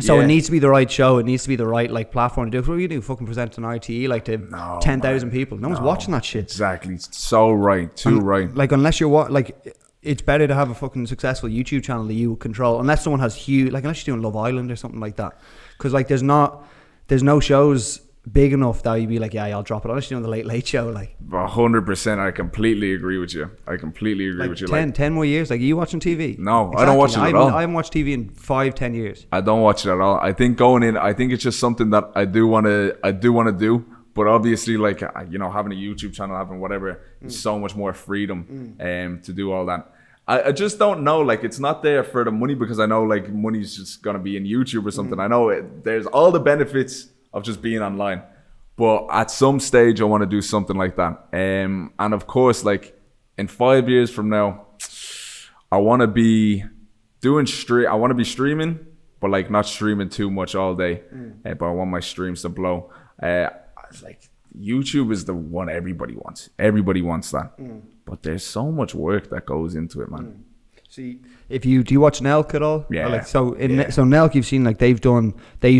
Speaker 1: So it needs to be the right show. It needs to be the right like platform to do. What do you do? Fucking present on RTE like to 10,000 people. No one's watching that shit.
Speaker 2: Exactly. So right. Too right.
Speaker 1: Like unless you're like, it's better to have a fucking successful YouTube channel that you control. Unless someone has huge, like unless you're doing Love Island or something like that. Because like there's no shows big enough that you'd be like, yeah, I'll drop it. Unless you're doing the Late Show, like
Speaker 2: 100%. I completely agree with you. Like
Speaker 1: 10 more years. Like, are you watching TV?
Speaker 2: No, exactly. I don't watch it at all.
Speaker 1: I haven't watched TV in 5-10 years.
Speaker 2: I don't watch it at all. I think going in, I think it's just something that I do want to do. But obviously, like, you know, having a YouTube channel, having whatever, is so much more freedom to do all that. I just don't know, like, it's not there for the money, because I know like money's just gonna be in YouTube or something. I know there's all the benefits of just being online, but at some stage I want to do something like that. And of course, like in 5 years from now, I want to be I want to be streaming, but like not streaming too much all day. But I want my streams to blow. Like YouTube is the one everybody wants. Everybody wants that. But there's so much work that goes into it, man.
Speaker 1: See, do you watch Nelk at all?
Speaker 2: Yeah.
Speaker 1: Or like, so Nelk, you've seen like they used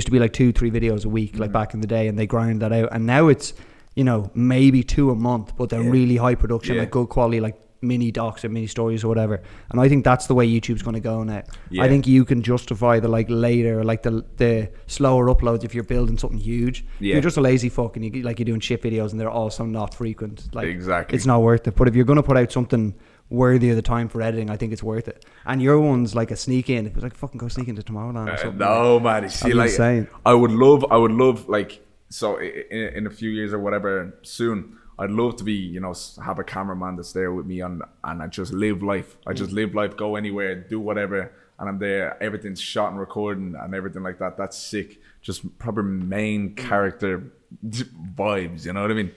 Speaker 1: to be like 2-3 videos a week, like back in the day, and they grind that out. And now it's, you know, maybe 2 a month, but they're really high production, like good quality, like mini docs or mini stories or whatever. And I think that's the way YouTube's going to go now. I think you can justify the like later, like the slower uploads if you're building something huge. If you're just a lazy fuck and you're doing shit videos and they're also not frequent, like
Speaker 2: exactly,
Speaker 1: it's not worth it. But if you're going to put out something worthy of the time for editing, I think it's worth it. And your one's like a sneak in. It was like, fucking go sneak into Tomorrowland or something.
Speaker 2: No, man. You see, like, insane. I would love, like, so in a few years or whatever soon, I'd love to be, you know, have a cameraman that's there with me and I just live life. I just live life, go anywhere, do whatever, and I'm there. Everything's shot and recording and everything like that. That's sick. Just proper main character vibes, you know what I mean?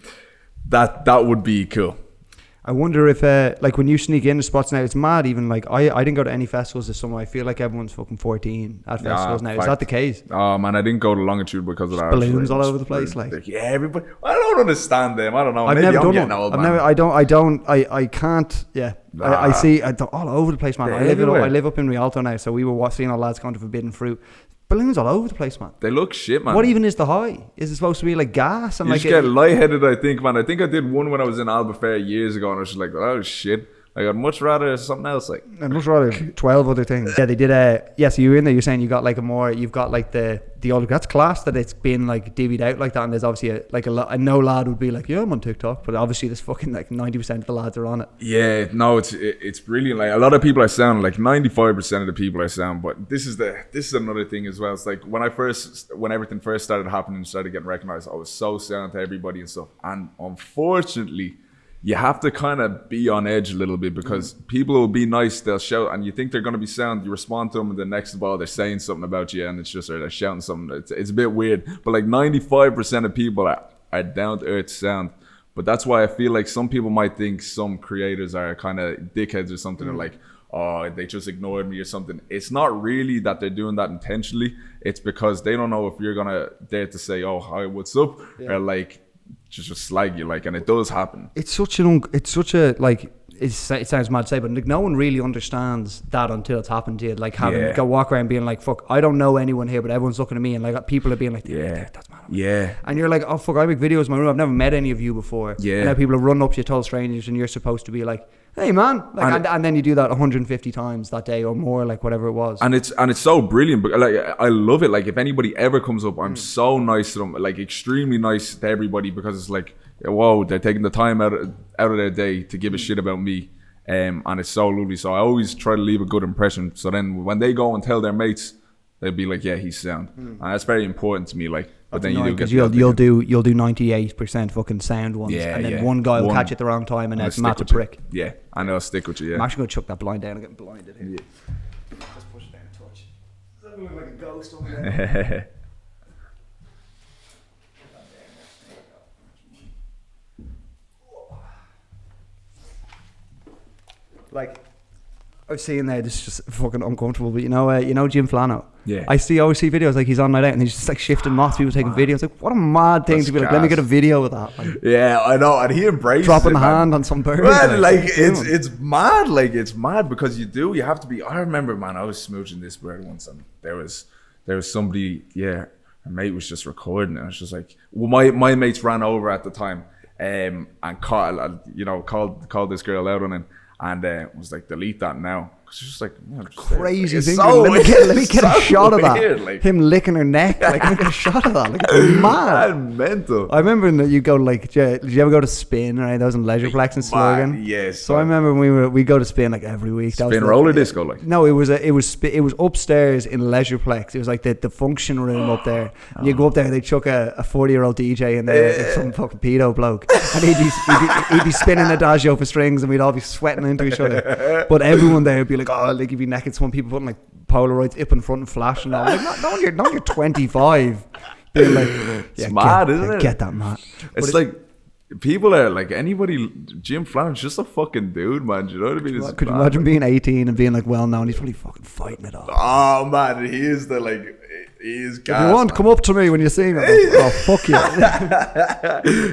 Speaker 2: That would be cool.
Speaker 1: I wonder if, like, when you sneak into spots now, it's mad. Even like, I didn't go to any festivals this summer. I feel like everyone's fucking 14 at festivals now. Is that the case?
Speaker 2: Oh man, I didn't go to Longitude because of that.
Speaker 1: Balloons all over the place, like.
Speaker 2: Yeah, everybody. I don't understand them. I don't know.
Speaker 1: I've
Speaker 2: Maybe
Speaker 1: never
Speaker 2: I'm
Speaker 1: done
Speaker 2: getting
Speaker 1: one.
Speaker 2: old,
Speaker 1: I can't. Yeah, I see all over the place, man. I live up in Rialto now, so we were seeing our lads going to Forbidden Fruit. Balloons all over the place, man.
Speaker 2: They look shit, man.
Speaker 1: What even is the high? Is it supposed to be like gas? And
Speaker 2: you
Speaker 1: like
Speaker 2: just get lightheaded, I think, man. I think I did one when I was in Alba Fair years ago, and I was just like, oh shit. Like, I'd much rather something else. Like,
Speaker 1: I'd much rather 12 other things. Yeah, they did so you were in there, you're saying you got like you've got like the old, that's class that it's been like divvied out like that, and there's obviously I know lad would be like, yeah, I'm on TikTok, but obviously there's fucking like 90% of the lads are on it.
Speaker 2: Yeah, no, it's brilliant. Like, a lot of people I sound, like 95% of the people I sound, but this is another thing as well. It's like when everything first started happening and started getting recognized, I was so sound to everybody and stuff, and unfortunately you have to kind of be on edge a little bit, because people will be nice, they'll shout, and you think they're going to be sound, you respond to them, and the next ball they're saying something about you, and it's just, or they're shouting something. It's a bit weird, but like 95% of people are down to earth sound. But that's why I feel like some people might think some creators are kind of dickheads or something, or like, oh, they just ignored me or something. It's not really that they're doing that intentionally. It's because they don't know if you're gonna dare to say, oh, hi, what's up, or like just slag you, like, and it does happen.
Speaker 1: It's such a like, it sounds mad to say, but like no one really understands that until it's happened to you. Like having go walk around being like, fuck, I don't know anyone here, but everyone's looking at me, and like people are being like, that's mad.
Speaker 2: Yeah.
Speaker 1: And you're like, oh fuck, I make videos in my room. I've never met any of you before. Yeah. And now people are running up to you, total strangers, and you're supposed to be like, hey man, like, and then you do that 150 times that day or more, like whatever it was.
Speaker 2: And it's so brilliant, but like I love it. Like if anybody ever comes up, I'm so nice to them, like extremely nice to everybody, because it's like, whoa, they're taking the time out of their day to give a shit about me, and it's so lovely. So I always try to leave a good impression. So then when they go and tell their mates, they'll be like, yeah, he's sound, and that's very important to me. Like, but then you do get
Speaker 1: you'll do 98% fucking sound ones, and then one guy will catch it the wrong time, and then it's Matt's a prick.
Speaker 2: Yeah, and they'll stick with you. Yeah,
Speaker 1: I'm actually gonna chuck that blind down. I'm getting blinded here. Just push it down a touch. Does that look like a ghost over there? Like, I've seen there, this is just fucking uncomfortable, but you know Jim Flano?
Speaker 2: Yeah.
Speaker 1: I always see videos like he's on night out and he's just like shifting moths, people taking videos. Like, what a mad thing to be like, let me get a video of that. Like,
Speaker 2: yeah, I know, and he embraces
Speaker 1: dropping
Speaker 2: it,
Speaker 1: the
Speaker 2: man.
Speaker 1: hand on some bird.
Speaker 2: Well, like it's mad, like it's mad because you have to be. I remember, man, I was smooching this bird once, and there was somebody, her mate was just recording it. And it's just like, well, my mates ran over at the time, and called this girl out on it. And was like, delete that now. It's just like,
Speaker 1: crazy thing.
Speaker 2: So
Speaker 1: let me get a shot of that. Like, him licking her neck. Like, let me get a shot of that. Like, it's mad.
Speaker 2: Mental.
Speaker 1: I remember you go like, did you ever go to Spin? Right, that was in Leisureplex in Slurgan.
Speaker 2: Yes.
Speaker 1: So I remember when we go to Spin like every week. That
Speaker 2: Spin
Speaker 1: was
Speaker 2: roller disco, like.
Speaker 1: No, it was upstairs in Leisureplex. It was like the function room up there. And you go up there, they chuck a 40-year-old DJ in there, like some fucking pedo bloke, and he'd be spinning Adagio for strings, and we'd all be sweating into each other. But everyone there would be like, oh, like you'd be naked. Some people putting like Polaroids up in front and flashing. All like, no, you're 25. Being like,
Speaker 2: it's mad, isn't it?
Speaker 1: Get that, Matt.
Speaker 2: It's like people are like, anybody. Jim Flano's just a fucking dude, man. Do you know what I mean?
Speaker 1: Could you imagine being 18 and being like well known? He's probably fucking fighting it off.
Speaker 2: Oh man, he is the like. He is gas,
Speaker 1: if you want,
Speaker 2: man.
Speaker 1: come up to me when you see me. Oh, fuck you.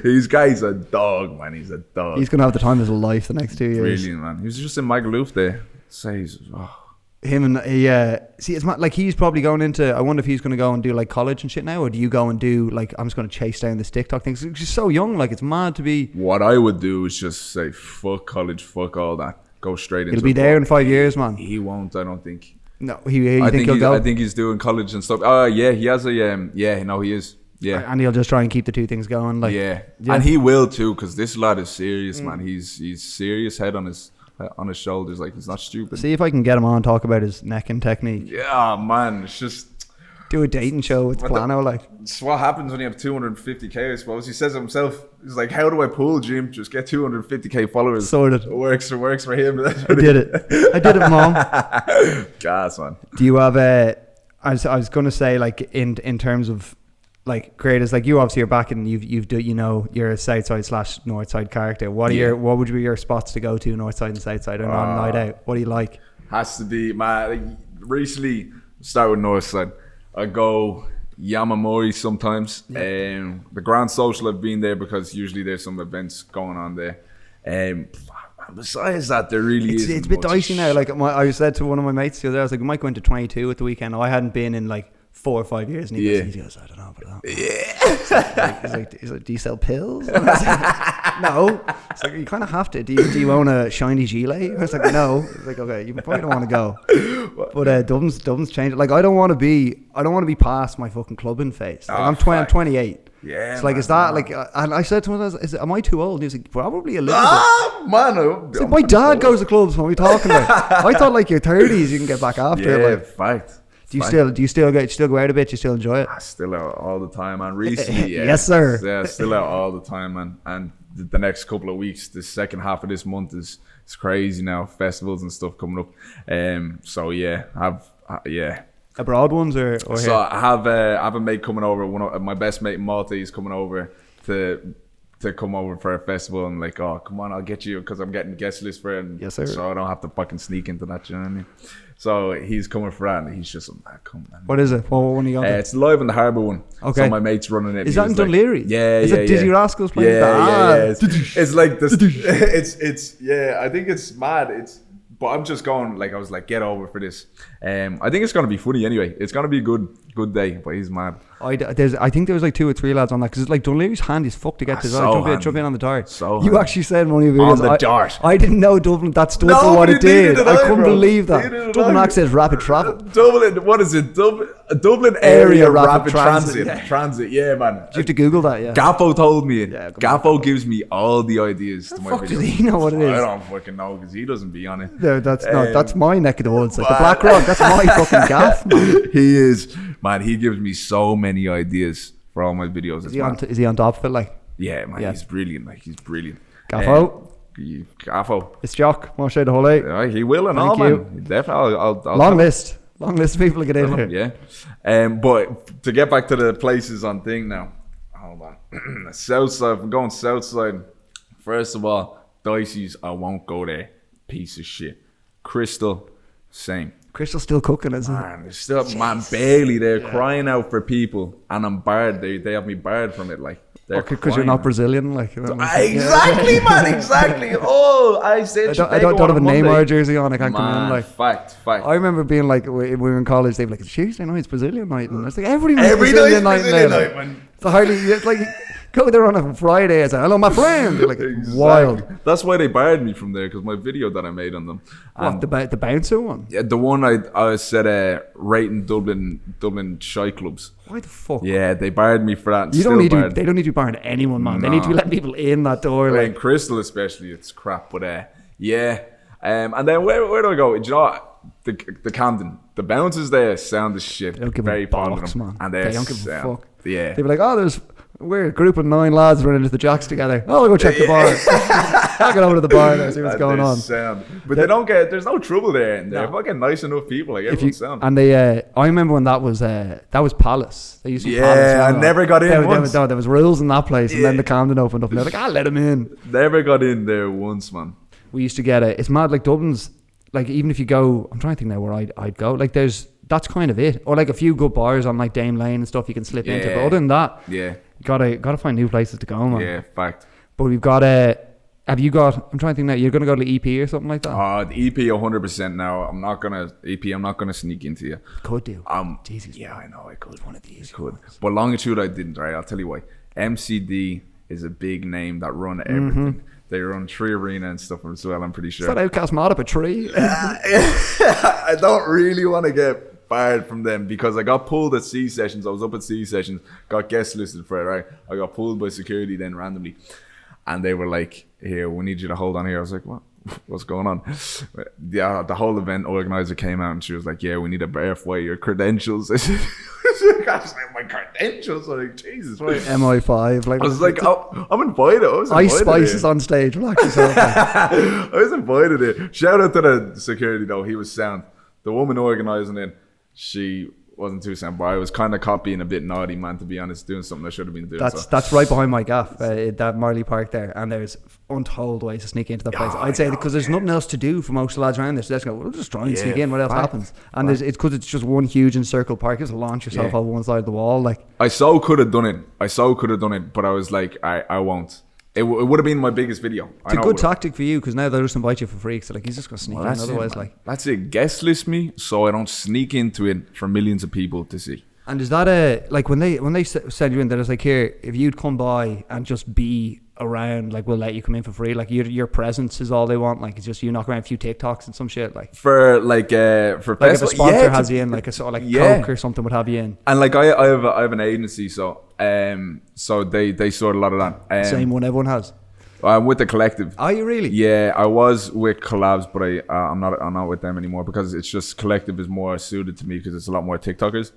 Speaker 2: He's a dog, man. He's a dog.
Speaker 1: He's going to have the time of his life the next 2 years.
Speaker 2: Brilliant, man. He was just in Magaluf there. Says,
Speaker 1: him and see, it's like he's probably going into. I wonder if he's going to go and do like college and shit now, or do you go and do like, I'm just going to chase down this TikTok thing? Cause he's so young, like it's mad to be.
Speaker 2: What I would do is just say, fuck college, fuck all that. Go straight into.
Speaker 1: He'll be there in 5 years, man.
Speaker 2: He won't. I don't think.
Speaker 1: No, I think he'll go.
Speaker 2: I think he's doing college and stuff. Oh yeah, he has a he is. Yeah,
Speaker 1: and he'll just try and keep the two things going. Like
Speaker 2: and he will too, because this lad is serious, man. He's serious, head on his shoulders, like he's not stupid.
Speaker 1: See if I can get him on, talk about his necking technique.
Speaker 2: Yeah, man, it's just
Speaker 1: do a dating show with Flano. Like,
Speaker 2: it's what happens when you have 250k. I suppose he says himself. He's like, how do I pull, Jim? Just get 250k followers.
Speaker 1: Sorted.
Speaker 2: It works for him.
Speaker 1: I did it, Mom.
Speaker 2: Gas, man.
Speaker 1: Do you have I was gonna say, like in terms of like creators, like you obviously are back and you're a Southside / Northside character. What would be your spots to go to, Northside and Southside, or on night out? What do you like?
Speaker 2: Has to be recently start with Northside. I go Yamamori sometimes. The Grand Social, I've been there because usually there's some events going on there. Besides that, there really is.
Speaker 1: It's a bit dicey now. Like I said to one of my mates the other day, I was like, we might go into 22 at the weekend. I hadn't been in like 4 or 5 years, and he goes, I don't know about that. Yeah. He's like, do you sell pills? And I was like, no. It's like, you kind of have to. Do you own a shiny gilet? I was like, no. It's like, okay, you probably don't want to go. But Dublin's changed. Like, I don't want to be past my fucking clubbing phase. Like, I'm 28.
Speaker 2: Yeah.
Speaker 1: It's like, is that like? And I said to him, am I too old? And he was like, probably a little bit.
Speaker 2: Man,
Speaker 1: like, my dad goes to clubs. What are we talking about? I thought like your 30s, you can get back after it. Like,
Speaker 2: fact.
Speaker 1: Do you still go out a bit? You still enjoy it?
Speaker 2: Still out all the time, man. Recently,
Speaker 1: yes, sir.
Speaker 2: Yeah, still out all the time, man. And the next couple of weeks, the second half of this month is crazy now. Festivals and stuff coming up. So yeah,
Speaker 1: abroad ones or
Speaker 2: so here? I have a mate coming over. My best mate in Malta, he's coming over to to come over for a festival and like, oh, come on, I'll get you because I'm getting guest list for it. And
Speaker 1: Yes, sir.
Speaker 2: So I don't have to fucking sneak into that, you know what I mean? So he's coming for that and he's just like, come on.
Speaker 1: What is it? What one you got?
Speaker 2: It's live in the Harbour one.
Speaker 1: Okay.
Speaker 2: So my mate's running it.
Speaker 1: Is that in Dunleary?
Speaker 2: Yeah,
Speaker 1: Is
Speaker 2: yeah,
Speaker 1: it Dizzy Rascals playing
Speaker 2: yeah,
Speaker 1: that?
Speaker 2: yeah, it's like this. It's yeah. I think it's mad. But I'm just going like I was like, get over for this. I think it's gonna be funny anyway. It's gonna be a good day. But he's mad.
Speaker 1: I think there was like 2 or 3 lads on that because it's like Dunleary's handy as fuck to get to.
Speaker 2: So
Speaker 1: Jump in on the D.A.R.T.
Speaker 2: So
Speaker 1: you
Speaker 2: handy.
Speaker 1: actually said in one of your videos
Speaker 2: On the D.A.R.T.
Speaker 1: I didn't know Dublin that stood for what it did. I couldn't believe that. Dublin access rapid travel.
Speaker 2: Dublin, what is it? Dublin
Speaker 1: Area
Speaker 2: area rapid transit.
Speaker 1: Yeah.
Speaker 2: Transit, yeah, man.
Speaker 1: Do you have to Google that? Yeah.
Speaker 2: Gaffo told me it.
Speaker 1: Yeah, come
Speaker 2: Gaffo gives me all the ideas to my
Speaker 1: Fuck,
Speaker 2: videos.
Speaker 1: does he know what it is?
Speaker 2: I don't fucking know because he doesn't be on it.
Speaker 1: No, that's my neck of the woods. Like the Black Rock, that's my fucking gaff, man.
Speaker 2: He is, man. He gives me so many ideas for all my videos.
Speaker 1: Is he on top of it? Like,
Speaker 2: yeah, man.
Speaker 1: Yeah.
Speaker 2: He's brilliant. Like he's brilliant.
Speaker 1: Gaffo,
Speaker 2: Gaffo.
Speaker 1: it's Jock. Want to show you the whole 8?
Speaker 2: Yeah, he will and
Speaker 1: Thank
Speaker 2: all,
Speaker 1: you.
Speaker 2: man. He definitely. I'll
Speaker 1: Long list of people to get in here.
Speaker 2: Yeah. But to get back to the places on thing now. Hold on. South side. I'm going south side. First of all, Diceys. I won't go there. Piece of shit. Crystal. Same.
Speaker 1: Crystal's still cooking, isn't it?
Speaker 2: Man, there's still man barely. They're crying out for people, and I'm barred. They have me barred from it. Like
Speaker 1: Because you're not Brazilian, like you know.
Speaker 2: Exactly, man. Exactly. Oh, I said.
Speaker 1: I don't have a Neymar jersey on. I can't come in. Like
Speaker 2: fact.
Speaker 1: I remember being like, we were in college. They were like, it's Tuesday night, it's Brazilian night, and I was like, every night's Brazilian night.
Speaker 2: Man.
Speaker 1: So hardly, it's like go there on a Friday. I say, hello, my friend. They're like, wild.
Speaker 2: That's why they barred me from there because my video that I made on them.
Speaker 1: What the bouncer one?
Speaker 2: Yeah, the one I said rating Dublin shy clubs.
Speaker 1: Why the fuck?
Speaker 2: Yeah, they barred me for that.
Speaker 1: They don't need to be barring anyone, man. They need to be letting people in that door.
Speaker 2: Like
Speaker 1: Like
Speaker 2: Crystal, especially, it's crap. But yeah. And then where do I go? Do you know what? The Camden, the bounces there sound as shit.
Speaker 1: They don't give
Speaker 2: very
Speaker 1: a
Speaker 2: fond of
Speaker 1: bollocks,
Speaker 2: them,
Speaker 1: man.
Speaker 2: and
Speaker 1: They don't give a fuck.
Speaker 2: Yeah,
Speaker 1: They'd be like, we're a group of 9 lads running into the jacks together. Oh, we'll go check the bar. I'll get over to the bar and see what's going on.
Speaker 2: Sound. But they don't get. There's no trouble there, and they're fucking nice enough people. Like everyone's sound.
Speaker 1: And they, I remember when that was Palace. They used to be Palace.
Speaker 2: Yeah, I never got in once.
Speaker 1: There was rules in that place, and then the Camden opened up, and they're like, let him in.
Speaker 2: Never got in there once, man.
Speaker 1: We used to get it's mad. Like Dublin's, like even if you go, I'm trying to think now where I'd go. Like that's kind of it, or like a few good bars on like Dame Lane and stuff you can slip into. But other than that,
Speaker 2: yeah,
Speaker 1: you gotta find new places to go, man.
Speaker 2: Yeah, fact.
Speaker 1: But we've got have you got? I'm trying to think now. You're gonna go to the EP or something like that.
Speaker 2: The EP 100% now. I'm not gonna sneak into you.
Speaker 1: Could do.
Speaker 2: Jesus. Yeah, I know I could.
Speaker 1: One of these.
Speaker 2: Could. But Longitude I didn't. Right, I'll tell you why. MCD is a big name that run everything. They run Tree Arena and stuff as well. I'm pretty sure.
Speaker 1: Is that Outcast mod up a tree?
Speaker 2: I don't really want to get barred from them because I got pulled at C sessions. I was up at C sessions, got guest listed for it, right? I got pulled by security then randomly. And they were like, here, we need you to hold on here. I was like, what? What's going on? Yeah, the whole event organizer came out and she was like, yeah, we need to verify your credentials. I said, my credentials? I'm like, Jesus.
Speaker 1: MI5. Like,
Speaker 2: I was like, I'm invited.
Speaker 1: Ice Spice is on stage. Relax yourself.
Speaker 2: I was invited there. Shout out to the security though. He was sound. The woman organizing it, she wasn't too sound, but I was kind of caught being a bit naughty, man, to be honest, doing something I should have been doing.
Speaker 1: That's right behind my gaff, that Marley Park there, and there's untold ways to sneak into that place. I'd say because there's nothing else to do for most of the lads around there, so let's go, we'll just try and sneak in, what else happens? And it's because it's just one huge encircled park. Just launch yourself over one side of the wall. Like
Speaker 2: I so could have done it, but I was like, I won't. It would have been my biggest video.
Speaker 1: It's a good tactic for you because now they'll just invite you for free. So like he's just gonna sneak in. Otherwise,
Speaker 2: that's it. Guest list me so I don't sneak into it for millions of people to see.
Speaker 1: And is that like when they send you in, they're just like, here, if you'd come by and just be around, like we'll let you come in for free. Like your presence is all they want. Like it's just you knock around a few TikToks and some shit. Like
Speaker 2: for
Speaker 1: like if a sponsor has you in, like a sort of like Coke or something would have you in.
Speaker 2: And like I have an agency, so they sort a lot of that.
Speaker 1: Same one everyone has.
Speaker 2: I'm with the Collective.
Speaker 1: Are you really?
Speaker 2: Yeah, I was with Collabs, but I'm not with them anymore because it's just Collective is more suited to me because it's a lot more TikTokers.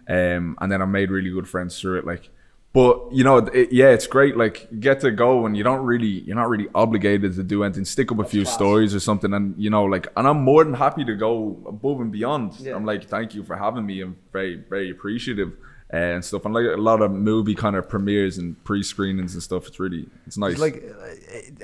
Speaker 2: And then I made really good friends through it. Like, but you know, it's great. Like, you get to go and you're not really obligated to do anything. Stick up a few stories or something, and you know, like, and I'm more than happy to go above and beyond. Yeah. I'm like, thank you for having me. I'm very, very appreciative. and stuff, and like a lot of movie kind of premieres and pre-screenings and stuff. It's nice.
Speaker 1: Like,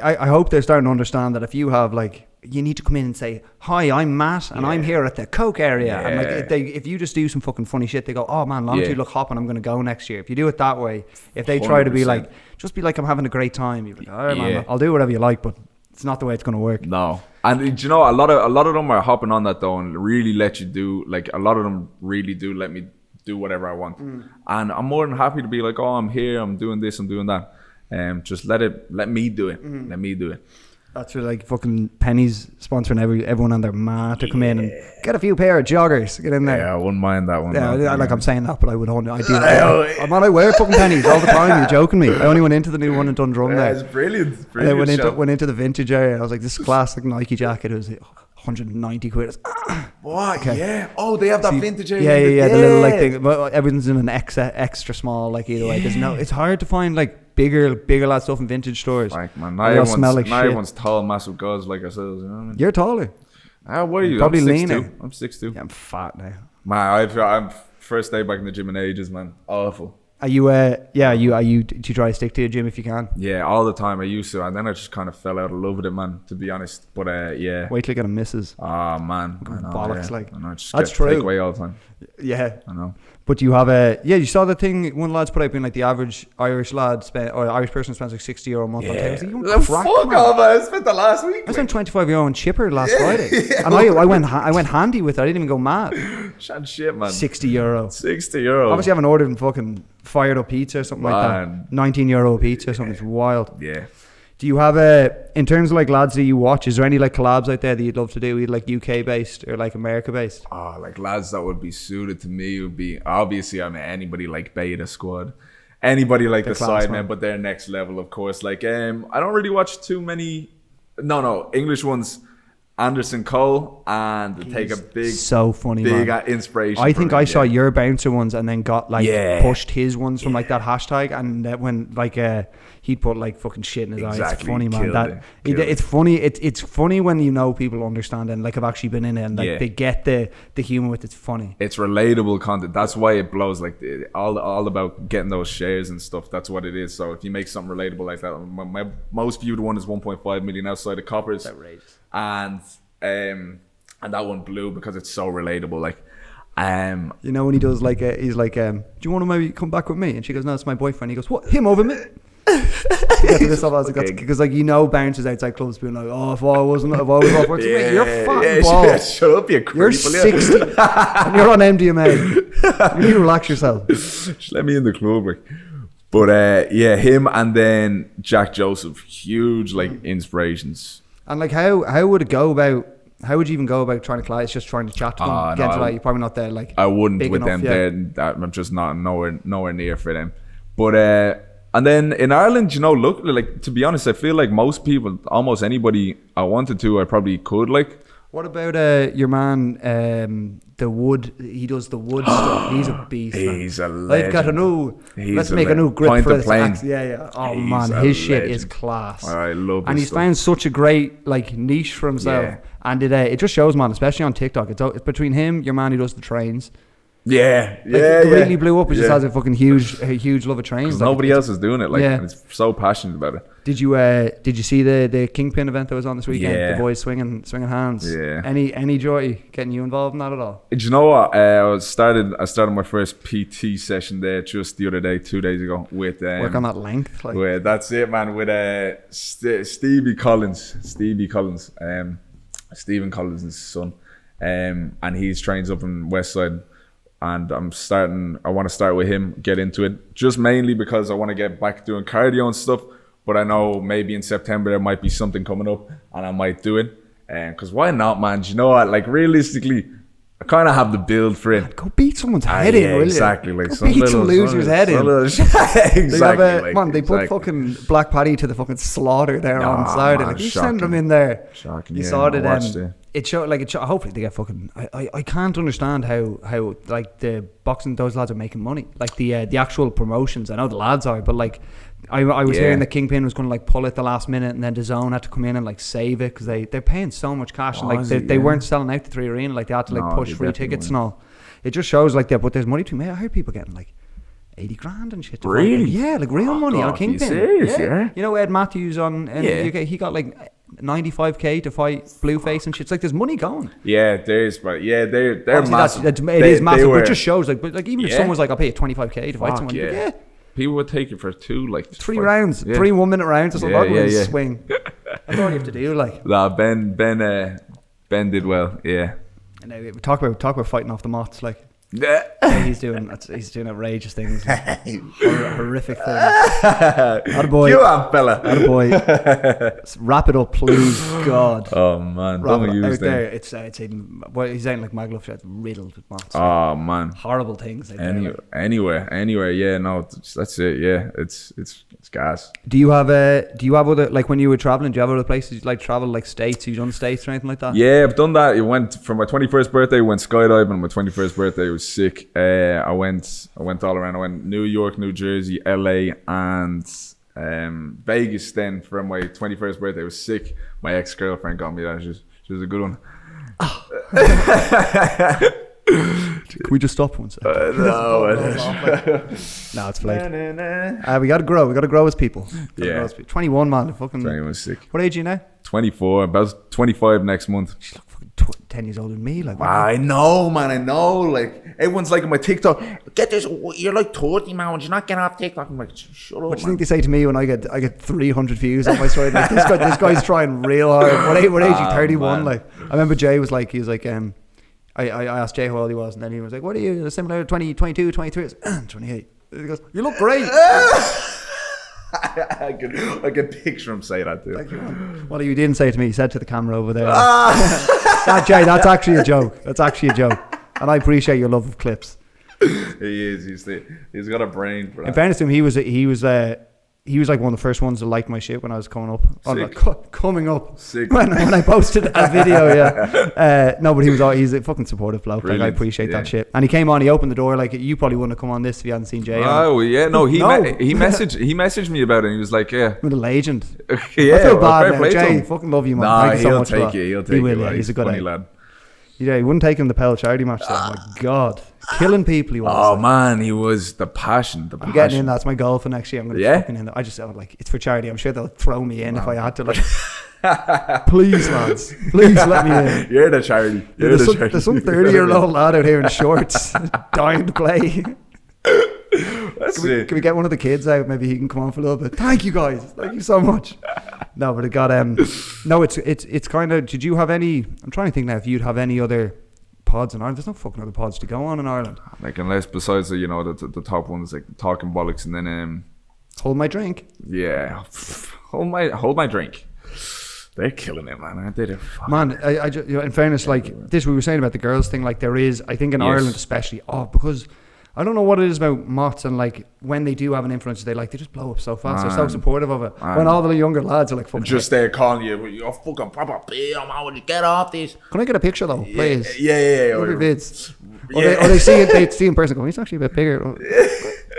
Speaker 1: I hope they're starting to understand that if you have like, you need to come in and say, hi, I'm Matt and I'm here at the Coke area. And like, if you just do some fucking funny shit, they go, oh man, Longitude look hopping, I'm going to go next year. If you do it that way, if they try to be like, just be like, I'm having a great time, you're like, all right, man, I'll do whatever you like, but it's not the way it's going to work.
Speaker 2: No. And you know, a lot of them are hopping on that though, and really let you do, like, a lot of them really do let me do whatever I want. And I'm more than happy to be like, oh, I'm here, I'm doing this, I'm doing that. Just let me do it. Let me do it.
Speaker 1: That's where like fucking Penny's sponsoring everyone on their mat to come in and get a few pair of joggers. Get in there.
Speaker 2: Yeah, I wouldn't mind that one.
Speaker 1: Yeah, like I'm saying that, but I would only. I do. I wear fucking Pennies all the time. You're joking me. I only went into the new one in Dundrum there.
Speaker 2: It's brilliant.
Speaker 1: And I went into the vintage area. I was like, this classic Nike jacket. It was 190 quid.
Speaker 2: What?
Speaker 1: Okay.
Speaker 2: Yeah. Oh, they have that vintage area.
Speaker 1: Yeah. The little like thing. But everything's in an extra small. Like either way, it's hard to find like bigger lad stuff in vintage stores.
Speaker 2: Like man, now everyone's tall, massive guys like ourselves. You know what I mean?
Speaker 1: You're taller.
Speaker 2: What are you?
Speaker 1: Probably
Speaker 2: I'm 6'2".
Speaker 1: leaner.
Speaker 2: I'm 6'2".
Speaker 1: Yeah, I'm fat now.
Speaker 2: Man, I'm first day back in the gym in ages, man. Awful.
Speaker 1: Are you? Do you try to stick to the gym if you can?
Speaker 2: Yeah, all the time I used to, and then I just kind of fell out of love with it, man. To be honest, but yeah.
Speaker 1: Wait till you get a missus.
Speaker 2: Oh man, I know,
Speaker 1: bollocks like.
Speaker 2: I know, just
Speaker 1: that's
Speaker 2: get
Speaker 1: true.
Speaker 2: Takeaway all the time.
Speaker 1: Yeah,
Speaker 2: I know.
Speaker 1: But you have you saw the thing one lad's put out being like the average Irish lad or Irish person spends like €60 a month on tables.
Speaker 2: Like, fuck off! I spent the last week.
Speaker 1: I spent €25 on Chipper last Friday, and I went handy with it. I didn't even go mad.
Speaker 2: Shit, man.
Speaker 1: €60.
Speaker 2: €60.
Speaker 1: Obviously, I haven't ordered in fucking fired up pizza or something like that. €19 pizza or something. It's wild.
Speaker 2: Yeah.
Speaker 1: Do you have in terms of like lads that you watch, is there any like collabs out there that you'd love to do, either like UK based or like America based?
Speaker 2: Oh, like lads that would be suited to me would be, obviously, I mean, anybody like Beta Squad, anybody like the Sidemen, but they're next level, of course. Like, I don't really watch too many, English ones. Anderson Cole, and take a big,
Speaker 1: so funny,
Speaker 2: big
Speaker 1: man.
Speaker 2: Inspiration.
Speaker 1: I think I saw your bouncer ones and then got like pushed his ones from like that hashtag, and when like he'd put like fucking shit in his eyes. It's funny, man. It's funny. It's funny when you know people understand and like have actually been in it and like they get the humor with it. It's funny. It's
Speaker 2: relatable content. That's why it blows. Like all about getting those shares and stuff. That's what it is. So if you make something relatable like that, my most viewed one is 1.5 million outside of Coppers.
Speaker 1: That's outrageous.
Speaker 2: And that one blew because it's so relatable. Like,
Speaker 1: you know when he does like he's like, do you want to maybe come back with me? And she goes, no, it's my boyfriend. He goes, what? Him over me? Because like, you know, bouncers outside clubs being like, oh, if I was off work, you're fucking bald.
Speaker 2: Shut up, you creep.
Speaker 1: You're 60 and you're on MDMA. You need to relax yourself.
Speaker 2: Just let me in the club, like. But him and then Jack Joseph, huge like inspirations.
Speaker 1: And like, how would it go about? How would you even go about trying to collide? It's just trying to chat to them, get to that. You're probably not there. Like,
Speaker 2: I wouldn't
Speaker 1: big
Speaker 2: with
Speaker 1: enough,
Speaker 2: them. I'm just not nowhere near for them. But and then in Ireland, you know, look, like, to be honest, I feel like most people, almost anybody I wanted to, I probably could like.
Speaker 1: What about your man, the wood? He does the wood stuff. He's a beast.
Speaker 2: He's a legend.
Speaker 1: I've got a new. Let's make a new grip
Speaker 2: Point
Speaker 1: for
Speaker 2: this.
Speaker 1: Yeah. Oh man, his shit is class.
Speaker 2: I love it.
Speaker 1: And he's found such a great like niche for himself.
Speaker 2: Yeah.
Speaker 1: And it just shows, man, especially on TikTok. It's between him, your man who does the trains.
Speaker 2: Yeah,
Speaker 1: really blew up. He just has a fucking huge love of trains.
Speaker 2: Like, nobody else is doing it. Like, and it's so passionate about it.
Speaker 1: Did you see the Kingpin event that was on this weekend?
Speaker 2: Yeah.
Speaker 1: The boys swinging hands.
Speaker 2: Yeah.
Speaker 1: Any joy getting you involved in that at all?
Speaker 2: Do you know what? I started my first PT session there just the other day, 2 days ago, with
Speaker 1: work on that length. Like.
Speaker 2: That's it, man. With Stevie Collins, Stephen Collins' son, and he's trains up in Westside. And I want to start with him, get into it, just mainly because I want to get back doing cardio and stuff. But I know maybe in September there might be something coming up and I might do it. Because why not, man? Do you know what? Like, realistically, I kind of have the build for it.
Speaker 1: Man, go beat someone's head in, will you?
Speaker 2: Exactly. Like,
Speaker 1: go beat some loser's head in.
Speaker 2: Exactly.
Speaker 1: They put fucking Black Paddy to the fucking slaughter there on Saturday. Like, you send them in there.
Speaker 2: Shocking.
Speaker 1: You saw it. It showed hopefully they get fucking. I can't understand how like the boxing, those lads are making money. Like the actual promotions. I know the lads are, but like I was hearing that Kingpin was going to like pull it the last minute, and then DAZN had to come in and like save it because they're paying so much cash, and like they weren't selling out the 3 Arena. Like, they had to like push free tickets and all. It just shows like that, but there's money to be made. I heard people getting like 80 grand and shit.
Speaker 2: Really?
Speaker 1: Yeah, like real money on
Speaker 2: God,
Speaker 1: Kingpin.
Speaker 2: you serious, yeah?
Speaker 1: You know Ed Matthews in the UK, he got like 95k to fight Blueface and shit. It's like there's money going.
Speaker 2: Yeah, there's, but yeah, they're
Speaker 1: Obviously
Speaker 2: massive.
Speaker 1: it is massive, but it just shows like even if
Speaker 2: Yeah.
Speaker 1: someone's like, I'll pay you 25k to fight
Speaker 2: Fuck
Speaker 1: someone,
Speaker 2: yeah.
Speaker 1: yeah.
Speaker 2: People would take it for
Speaker 1: 3 rounds, 3 1-minute rounds or something.
Speaker 2: Yeah.
Speaker 1: Swing. That's all you have to do, like.
Speaker 2: Nah, Ben did well, yeah.
Speaker 1: And now we talk about fighting off the moths, like.
Speaker 2: Yeah.
Speaker 1: He's doing outrageous things, like, horrific things. Attaboy.
Speaker 2: You on, fella.
Speaker 1: Attaboy. Wrap it up, please, God.
Speaker 2: Oh man,
Speaker 1: Wrap
Speaker 2: don't
Speaker 1: it
Speaker 2: use
Speaker 1: out there.
Speaker 2: them.
Speaker 1: It's even. Well, he's saying like Magluf, it's riddled with moths.
Speaker 2: Oh man.
Speaker 1: Horrible things. Like
Speaker 2: Anywhere. Yeah, no, that's it. Yeah, it's gas.
Speaker 1: Do you have other, like when you were traveling? Do you have other places you'd like travel, like states? You done states or anything like that?
Speaker 2: Yeah, I've done that. It went for my 21st birthday. Went skydiving. My 21st birthday was sick. I went all around. I went New York, New Jersey, LA, and Vegas. Then for my 21st birthday, it was sick. My ex-girlfriend got me that. She was a good one.
Speaker 1: Can we just stop one second?
Speaker 2: No,
Speaker 1: No, it's fake. We gotta grow as people.
Speaker 2: Yeah.
Speaker 1: 21, man. Fucking.
Speaker 2: 21 sick.
Speaker 1: What age are you now?
Speaker 2: 24. About 25 next month.
Speaker 1: You look fucking 10 years older than me. Like.
Speaker 2: I know, man. I know. Like everyone's like on my TikTok.
Speaker 3: Get this, you're like 30, man. Would you not get off TikTok? I'm like, shut up,
Speaker 1: What do you
Speaker 3: man.
Speaker 1: think they say to me when I get 300 views on my story? Like, this guy's trying real hard. What age are you? 31?
Speaker 2: Man.
Speaker 1: Like, I remember Jay was like, I asked Jay how old he was, and then he was like, what are you, similar, 20, 22, 23? I was, 28. He goes, you look great.
Speaker 2: I can picture him say that too.
Speaker 1: Well, you didn't say it to me. He said to the camera over there. Jay, that's actually a joke. And I appreciate your love of clips.
Speaker 2: He is. He's got a brain for that.
Speaker 1: In fairness to him, he was like one of the first ones to like my shit when I was coming up. Coming up.
Speaker 2: Sick.
Speaker 1: When I posted a video, yeah. No, but he's a fucking supportive bloke. Like, I appreciate that shit. And he came on, he opened the door. Like, you probably wouldn't have come on this if you hadn't seen Jay.
Speaker 2: Oh yeah, no. He messaged me about it. And he was like, yeah,
Speaker 1: Middle agent.
Speaker 2: yeah.
Speaker 1: I feel bad now.
Speaker 2: play to
Speaker 1: Jay,
Speaker 2: him.
Speaker 1: fucking love you, man.
Speaker 2: Nah,
Speaker 1: Thank you so
Speaker 2: he'll
Speaker 1: much for
Speaker 2: take
Speaker 1: that.
Speaker 2: it. He'll take
Speaker 1: He will,
Speaker 2: it.
Speaker 1: yeah. He's a good
Speaker 2: funny
Speaker 1: egg.
Speaker 2: lad.
Speaker 1: Yeah, he wouldn't take him to the Pell charity match. Though. Oh my God, killing people. He was.
Speaker 2: Oh man, he was the passion.
Speaker 1: I'm getting in. That's my goal for next year. I'm gonna
Speaker 2: Yeah?
Speaker 1: fucking in there. I just like it's for charity. I'm sure they'll throw me in if I had to. Like, please, lads, please let me in.
Speaker 2: You're the charity.
Speaker 1: There's some 30-year-old lad out here in shorts dying to play. Can we get one of the kids out? Maybe he can come on for a little bit. Thank you guys. Thank you so much. No, but it got no. It's kind of. Did you have any? I'm trying to think now if you'd have any other pods in Ireland. There's no fucking other pods to go on in Ireland.
Speaker 2: Like unless besides the top ones like Talking Bollocks and then
Speaker 1: Hold my drink.
Speaker 2: yeah, hold my drink. They're killing it, man. Aren't they?
Speaker 1: Man, I just, in fairness, like this we were saying about the girls thing, like there is, I think in Ireland especially, because I don't know what it is about moths and like when they do have an influence, they just blow up so fast. They're so supportive of it. When all the younger lads are like fucking
Speaker 2: just there calling you're
Speaker 3: Fucking proper bill, man. Would you get off this?
Speaker 1: Can I get a picture though, please?
Speaker 2: Yeah.
Speaker 1: Look at vids. Or they see it, they see in person going, he's actually a bit bigger.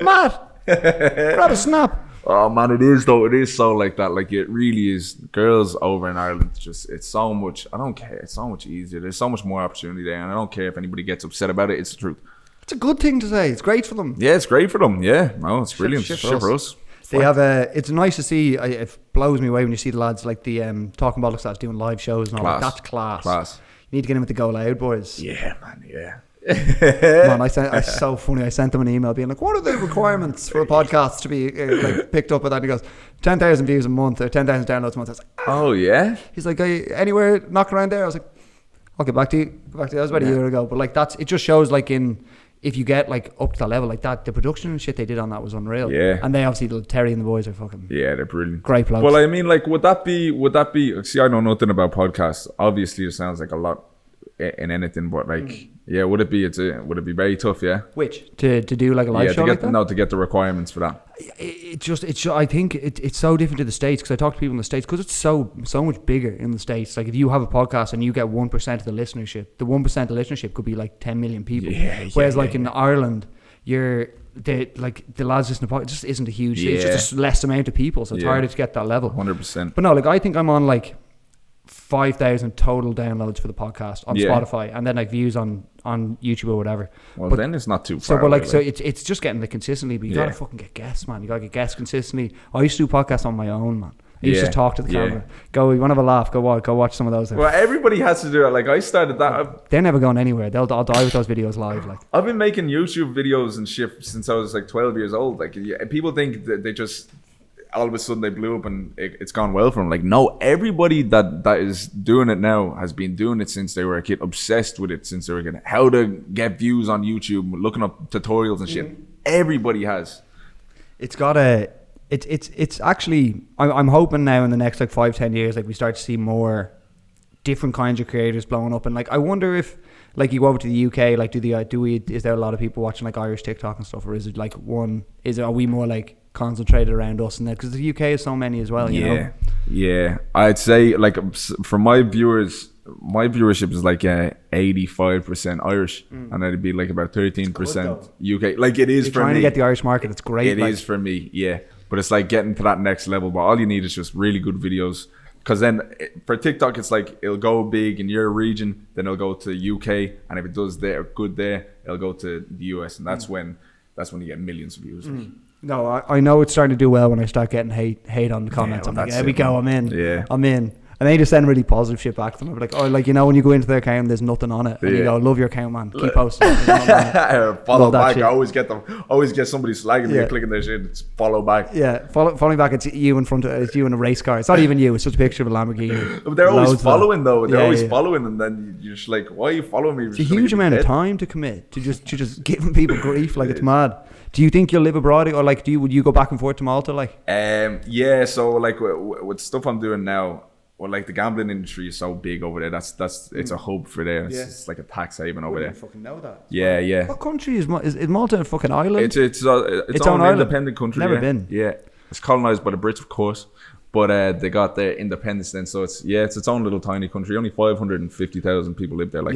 Speaker 1: Matt, grab a snap.
Speaker 2: Oh man, it is though. It is so like that. Like it really is. Girls over in Ireland, it's so much. I don't care. It's so much easier. There's so much more opportunity there, and I don't care if anybody gets upset about it. It's the truth.
Speaker 1: It's a good thing to say. It's great for them.
Speaker 2: Yeah, it's great for them. Yeah, no, it's brilliant.
Speaker 1: Shit
Speaker 2: Shit for us.
Speaker 1: They have it's nice to see. It blows me away when you see the lads like the Talking Bollocks lads doing live shows and all that. That's class. You need to get in with the Go Loud boys.
Speaker 2: Yeah, man. Yeah.
Speaker 1: Man, it's so funny. I sent them an email being like, "What are the requirements for a podcast to be like picked up?" With that, and he goes, 10,000 views a month or 10,000 downloads a month. I was like,
Speaker 2: oh yeah.
Speaker 1: He's like, anywhere knocking around there? I was like, I'll get back to you. That was about a year ago. But like it just shows like if you get like up to that level like that, the production and shit they did on that was unreal. Yeah. And they obviously, Terry and the boys are fucking
Speaker 2: they're brilliant.
Speaker 1: Great blokes.
Speaker 2: Well, I mean, like, would that be? See, I know nothing about podcasts. Obviously, it sounds like a lot in anything, but like, would it be? Would it be very tough? Yeah.
Speaker 1: Which to do like a live show like that?
Speaker 2: No, to get the requirements for that.
Speaker 1: I think it's so different to the States because I talk to people in the States because it's so much bigger in the States. Like if you have a podcast and you get 1% of the listenership, the 1% of the listenership could be like 10 million people. Whereas in Ireland, the lads listen to podcast just isn't a huge thing. It's just a less amount of people, so it's harder to get that level.
Speaker 2: 100%.
Speaker 1: But no, like I think I'm on like 5,000 total downloads for the podcast on Spotify, and then like views on YouTube or whatever.
Speaker 2: Well, then it's not too far.
Speaker 1: So, but like, so it's just getting it consistently. But you gotta fucking get guests, man. You gotta get guests consistently. I used to do podcasts on my own, man. I used to talk to the camera. Go, you want to have a laugh? Go watch some of those.
Speaker 2: Well, everybody has to do it. Like I started that.
Speaker 1: They're never going anywhere. I'll die with those videos live. Like
Speaker 2: I've been making YouTube videos and shit since I was like 12 years old. Like people think that they just all of a sudden they blew up and it's gone well for them. Like no, everybody that is doing it now has been doing it since they were a kid, obsessed with it since they were a kid. How to get views on YouTube, looking up tutorials and shit. Everybody has.
Speaker 1: It's got a. It's actually I'm hoping now in the next like 5-10 years like we start to see more different kinds of creators blowing up, and like I wonder if like you go over to the UK, like is there a lot of people watching like Irish TikTok and stuff, or is it like are we more like concentrated around us, and then because the UK is so many as well, you know?
Speaker 2: I'd say like for my viewers, my viewership is like 85% Irish, and then it'd be like about 13% UK. Like it is
Speaker 1: You're
Speaker 2: for
Speaker 1: trying
Speaker 2: me
Speaker 1: to get the Irish market. It's great.
Speaker 2: It is for me, but it's like getting to that next level. But all you need is just really good videos, because then for TikTok it's like it'll go big in your region, then it'll go to UK, and if it does good there, it'll go to the US, and that's when you get millions of views.
Speaker 1: No, I know it's starting to do well when I start getting hate on the comments. I'm like, there we go, I'm in. I'm in. And they just send really positive shit back to them. I'm like, oh, like, you know, when you go into their account, there's nothing on it. And you go, love your account, man. Keep posting.
Speaker 2: Follow back. I always get somebody slagging me, clicking their shit. It's follow back.
Speaker 1: Yeah, following back. It's you in front of, it's you in a race car. It's not even you. It's just a picture of a Lamborghini.
Speaker 2: But they're always following though. They're always following, and then you're just like, why are you following me?
Speaker 1: It's a huge amount of time to commit to just giving people grief. Like it's mad. Do you think you'll live abroad, or like would you go back and forth to Malta? Like,
Speaker 2: so like with stuff I'm doing now. Well, like the gambling industry is so big over there. That's it's a hub for there. It's like a tax haven over there.
Speaker 1: I fucking know that.
Speaker 2: Yeah.
Speaker 1: What country is Malta? A fucking island?
Speaker 2: It's own independent country.
Speaker 1: Never been.
Speaker 2: Yeah, it's colonized by the Brits, of course, but they got their independence then. So it's its own little tiny country. Only 550,000 people live there. Like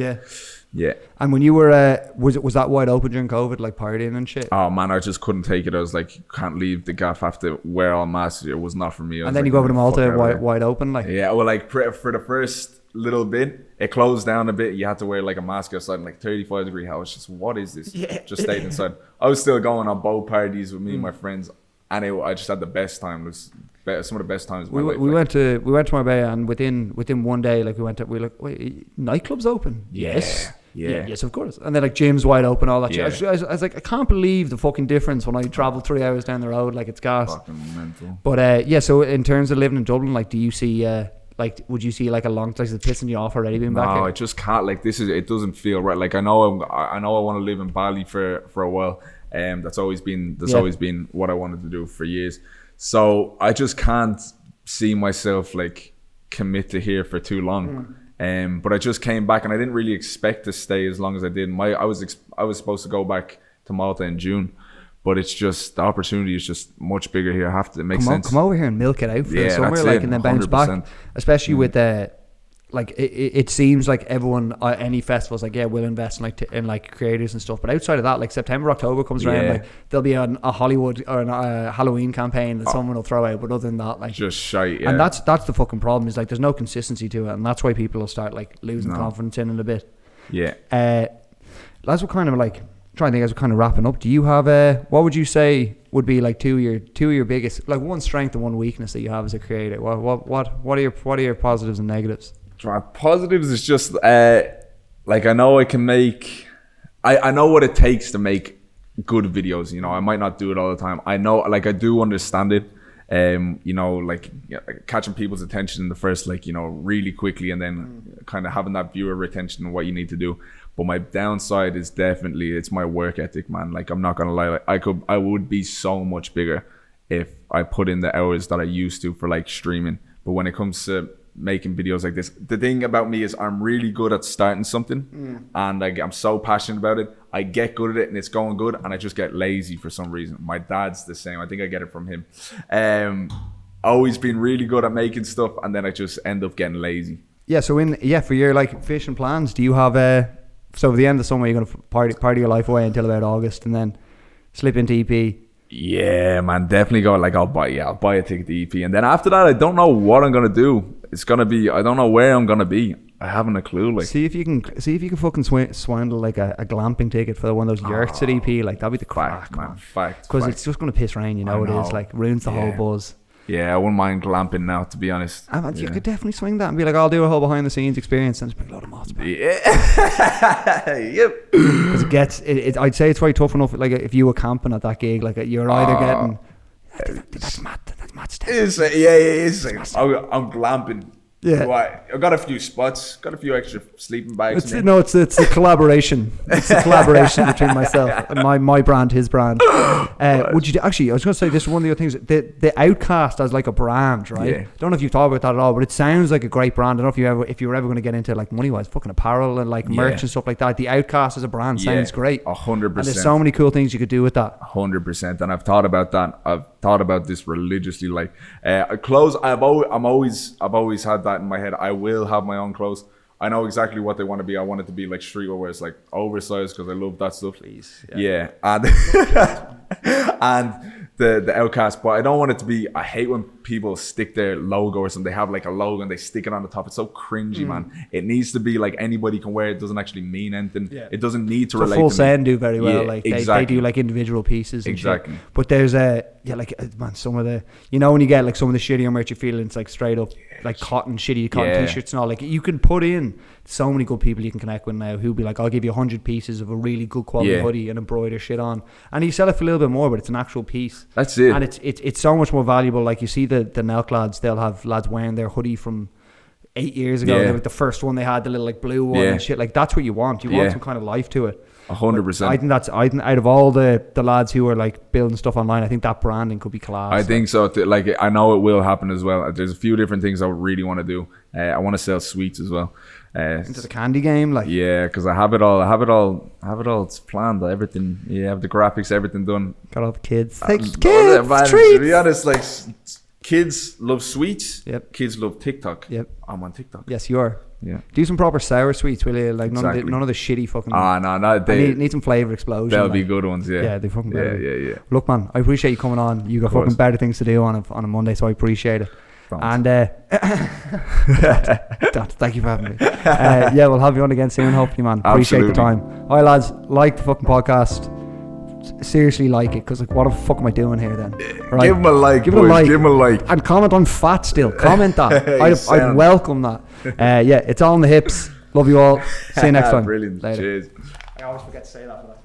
Speaker 2: yeah.
Speaker 1: And when you were was that wide open during COVID, like partying and shit?
Speaker 2: Oh man, I just couldn't take it. I was like, can't leave the gaff. Have to wear all masks. It was not for me.
Speaker 1: And then you go over to Malta, wide open, like.
Speaker 2: Yeah, well, like for the first little bit, it closed down a bit. You had to wear like a mask outside in like 35-degree house. Just what is this? Just stayed inside. I was still going on boat parties with me and my friends, and I just had the best time. It was some of the best times of my life.
Speaker 1: We went to Marbella, and within one day, like we were like, wait, nightclubs open? Yes. Yeah, yes, of course. And then like gyms wide open, all that shit. I was like, I can't believe the fucking difference when I travel 3 hours down the road. Like it's gas.
Speaker 2: Fucking mental.
Speaker 1: But so in terms of living in Dublin, like, do you see would you see like a long time? Is it pissing you off already being back here?
Speaker 2: No, I just can't. Like it doesn't feel right. Like I know I want to live in Bali for a while. That's always been what I wanted to do for years. So I just can't see myself like commit to here for too long. But I just came back, and I didn't really expect to stay as long as I did. I was supposed to go back to Malta in June, but it's just the opportunity is just much bigger here. I have to, it makes sense.
Speaker 1: Come over here and milk it out for the summer, like, and then bounce 100%. Back. Especially with like it seems like everyone any festivals like we'll invest in like creators and stuff, but outside of that, like September, October comes around, like there'll be a Hollywood or a Halloween campaign that someone will throw out, but other than that, like
Speaker 2: just shite.
Speaker 1: And that's the fucking problem, is like there's no consistency to it, and that's why people will start like losing confidence in it a bit. That's what kind of like trying to think as we're kind of wrapping up. Do you have what would you say would be like two of your biggest, like one strength and one weakness that you have as a creator? What are your positives and negatives?
Speaker 2: My positives is just like I know I can make. I know what it takes to make good videos. You know, I might not do it all the time. I know, like I do understand it. You know, like catching people's attention in the first, like, you know, really quickly, and then kind of having that viewer retention and what you need to do. But my downside is definitely it's my work ethic, man. Like I'm not gonna lie, like I would be so much bigger if I put in the hours that I used to for like streaming. But when it comes to making videos like this, the thing about me is I'm really good at starting something, and like I'm so passionate about it. I get good at it and it's going good, and I just get lazy for some reason. My dad's the same. I think I get it from him. Always been really good at making stuff, and then I just end up getting lazy. So
Speaker 1: for your like fishing plans, do you have so at the end of summer you're gonna party your life away until about August, and then slip into EP?
Speaker 2: Yeah, man, definitely go. Like I'll buy a ticket to EP, and then after that I don't know what I'm gonna do. it's gonna be. I don't know where I'm gonna be. I haven't a clue. Like,
Speaker 1: see if you can fucking swindle like a glamping ticket for one of those yurts at EP. Like that'd be the crack, man.
Speaker 2: Fact.
Speaker 1: Because it's just gonna piss rain. You know it is. Like ruins the whole buzz.
Speaker 2: Yeah, I wouldn't mind glamping now, to be honest.
Speaker 1: You could definitely swing that and be like, I'll do a whole behind the scenes experience and just bring a load of mods back.
Speaker 2: Yeah. Yep.
Speaker 1: Because I'd say it's very tough enough. Like if you were camping at that gig, like you're either getting that's mad stuff. I'm glamping.
Speaker 2: Yeah, I got a few spots, got a few extra sleeping bags.
Speaker 1: It's a collaboration. It's a collaboration between myself and my brand, his brand. Would you actually? I was going to say this is one of the other things. The Outcast as like a brand, right? Yeah. Don't know if you've thought about that at all, but it sounds like a great brand. I don't know if you were ever going to get into like money wise, fucking apparel and like merch and stuff like that. The Outcast as a brand sounds great.
Speaker 2: 100%.
Speaker 1: And there's so many cool things you could do with that.
Speaker 2: 100%. And I've thought about that. I've thought about this religiously. Like clothes, I've always had that in my head. I will have my own clothes. I know exactly what they want to be. I want it to be like streetwear, where it's like oversized because I love that stuff.
Speaker 1: Please,
Speaker 2: yeah. And and the Outcast, but I don't want it to be. I hate when people stick their logo or something. They have like a logo and they stick it on the top. It's so cringy, man. It needs to be like anybody can wear it. It doesn't actually mean anything. Yeah. It doesn't need to relate.
Speaker 1: Full
Speaker 2: to
Speaker 1: Send do very well. Like
Speaker 2: exactly.
Speaker 1: they do like individual pieces.
Speaker 2: Exactly.
Speaker 1: And shit. But there's some of the when you get like some of the shittier merch, you feel it's like straight up like shitty cotton t-shirts and all. Like you can put in so many good people you can connect with now who'll be like, I'll give you 100 pieces of a really good quality hoodie and embroider shit on, and you sell it for a little bit more, but it's an actual piece.
Speaker 2: That's it.
Speaker 1: And it's so much more valuable. Like you see the Nelk lads, they'll have lads wearing their hoodie from 8 years ago. They were the first one they had, the little like blue one and shit. Like that's what you want. You want some kind of life to it.
Speaker 2: 100%.
Speaker 1: I think out of all the lads who are like building stuff online, I think that branding could be class.
Speaker 2: I think so. Like I know it will happen as well. There's a few different things I really want to do. I want to sell sweets as well.
Speaker 1: Into the candy game, like
Speaker 2: because I have it all planned. Everything, I have the graphics, everything done.
Speaker 1: Got all the kids.
Speaker 2: Treats. To be honest, like kids love sweets.
Speaker 1: Yep.
Speaker 2: Kids love TikTok.
Speaker 1: Yep.
Speaker 2: I'm on TikTok.
Speaker 1: Yes, you are.
Speaker 2: Yeah.
Speaker 1: Do some proper sour sweets, will you? Like none of the shitty fucking.
Speaker 2: No. They
Speaker 1: need some flavor explosion.
Speaker 2: They'll be good ones. Yeah.
Speaker 1: Yeah, they fucking better.
Speaker 2: Yeah.
Speaker 1: Look, man, I appreciate you coming on. You got fucking better things to do on a Monday, so I appreciate it. And thank you for having me. We'll have you on again soon, hopefully, man. Appreciate the time. All right, lads, like the fucking podcast. Seriously, like it, because like, what the fuck am I doing here then? Right?
Speaker 2: Give him a like, give him a like,
Speaker 1: and comment on fat still. Comment that. I'd welcome that. It's all on the hips. Love you all. See you next time.
Speaker 2: Brilliant.
Speaker 1: Later.
Speaker 2: Cheers.
Speaker 1: I always forget to say that.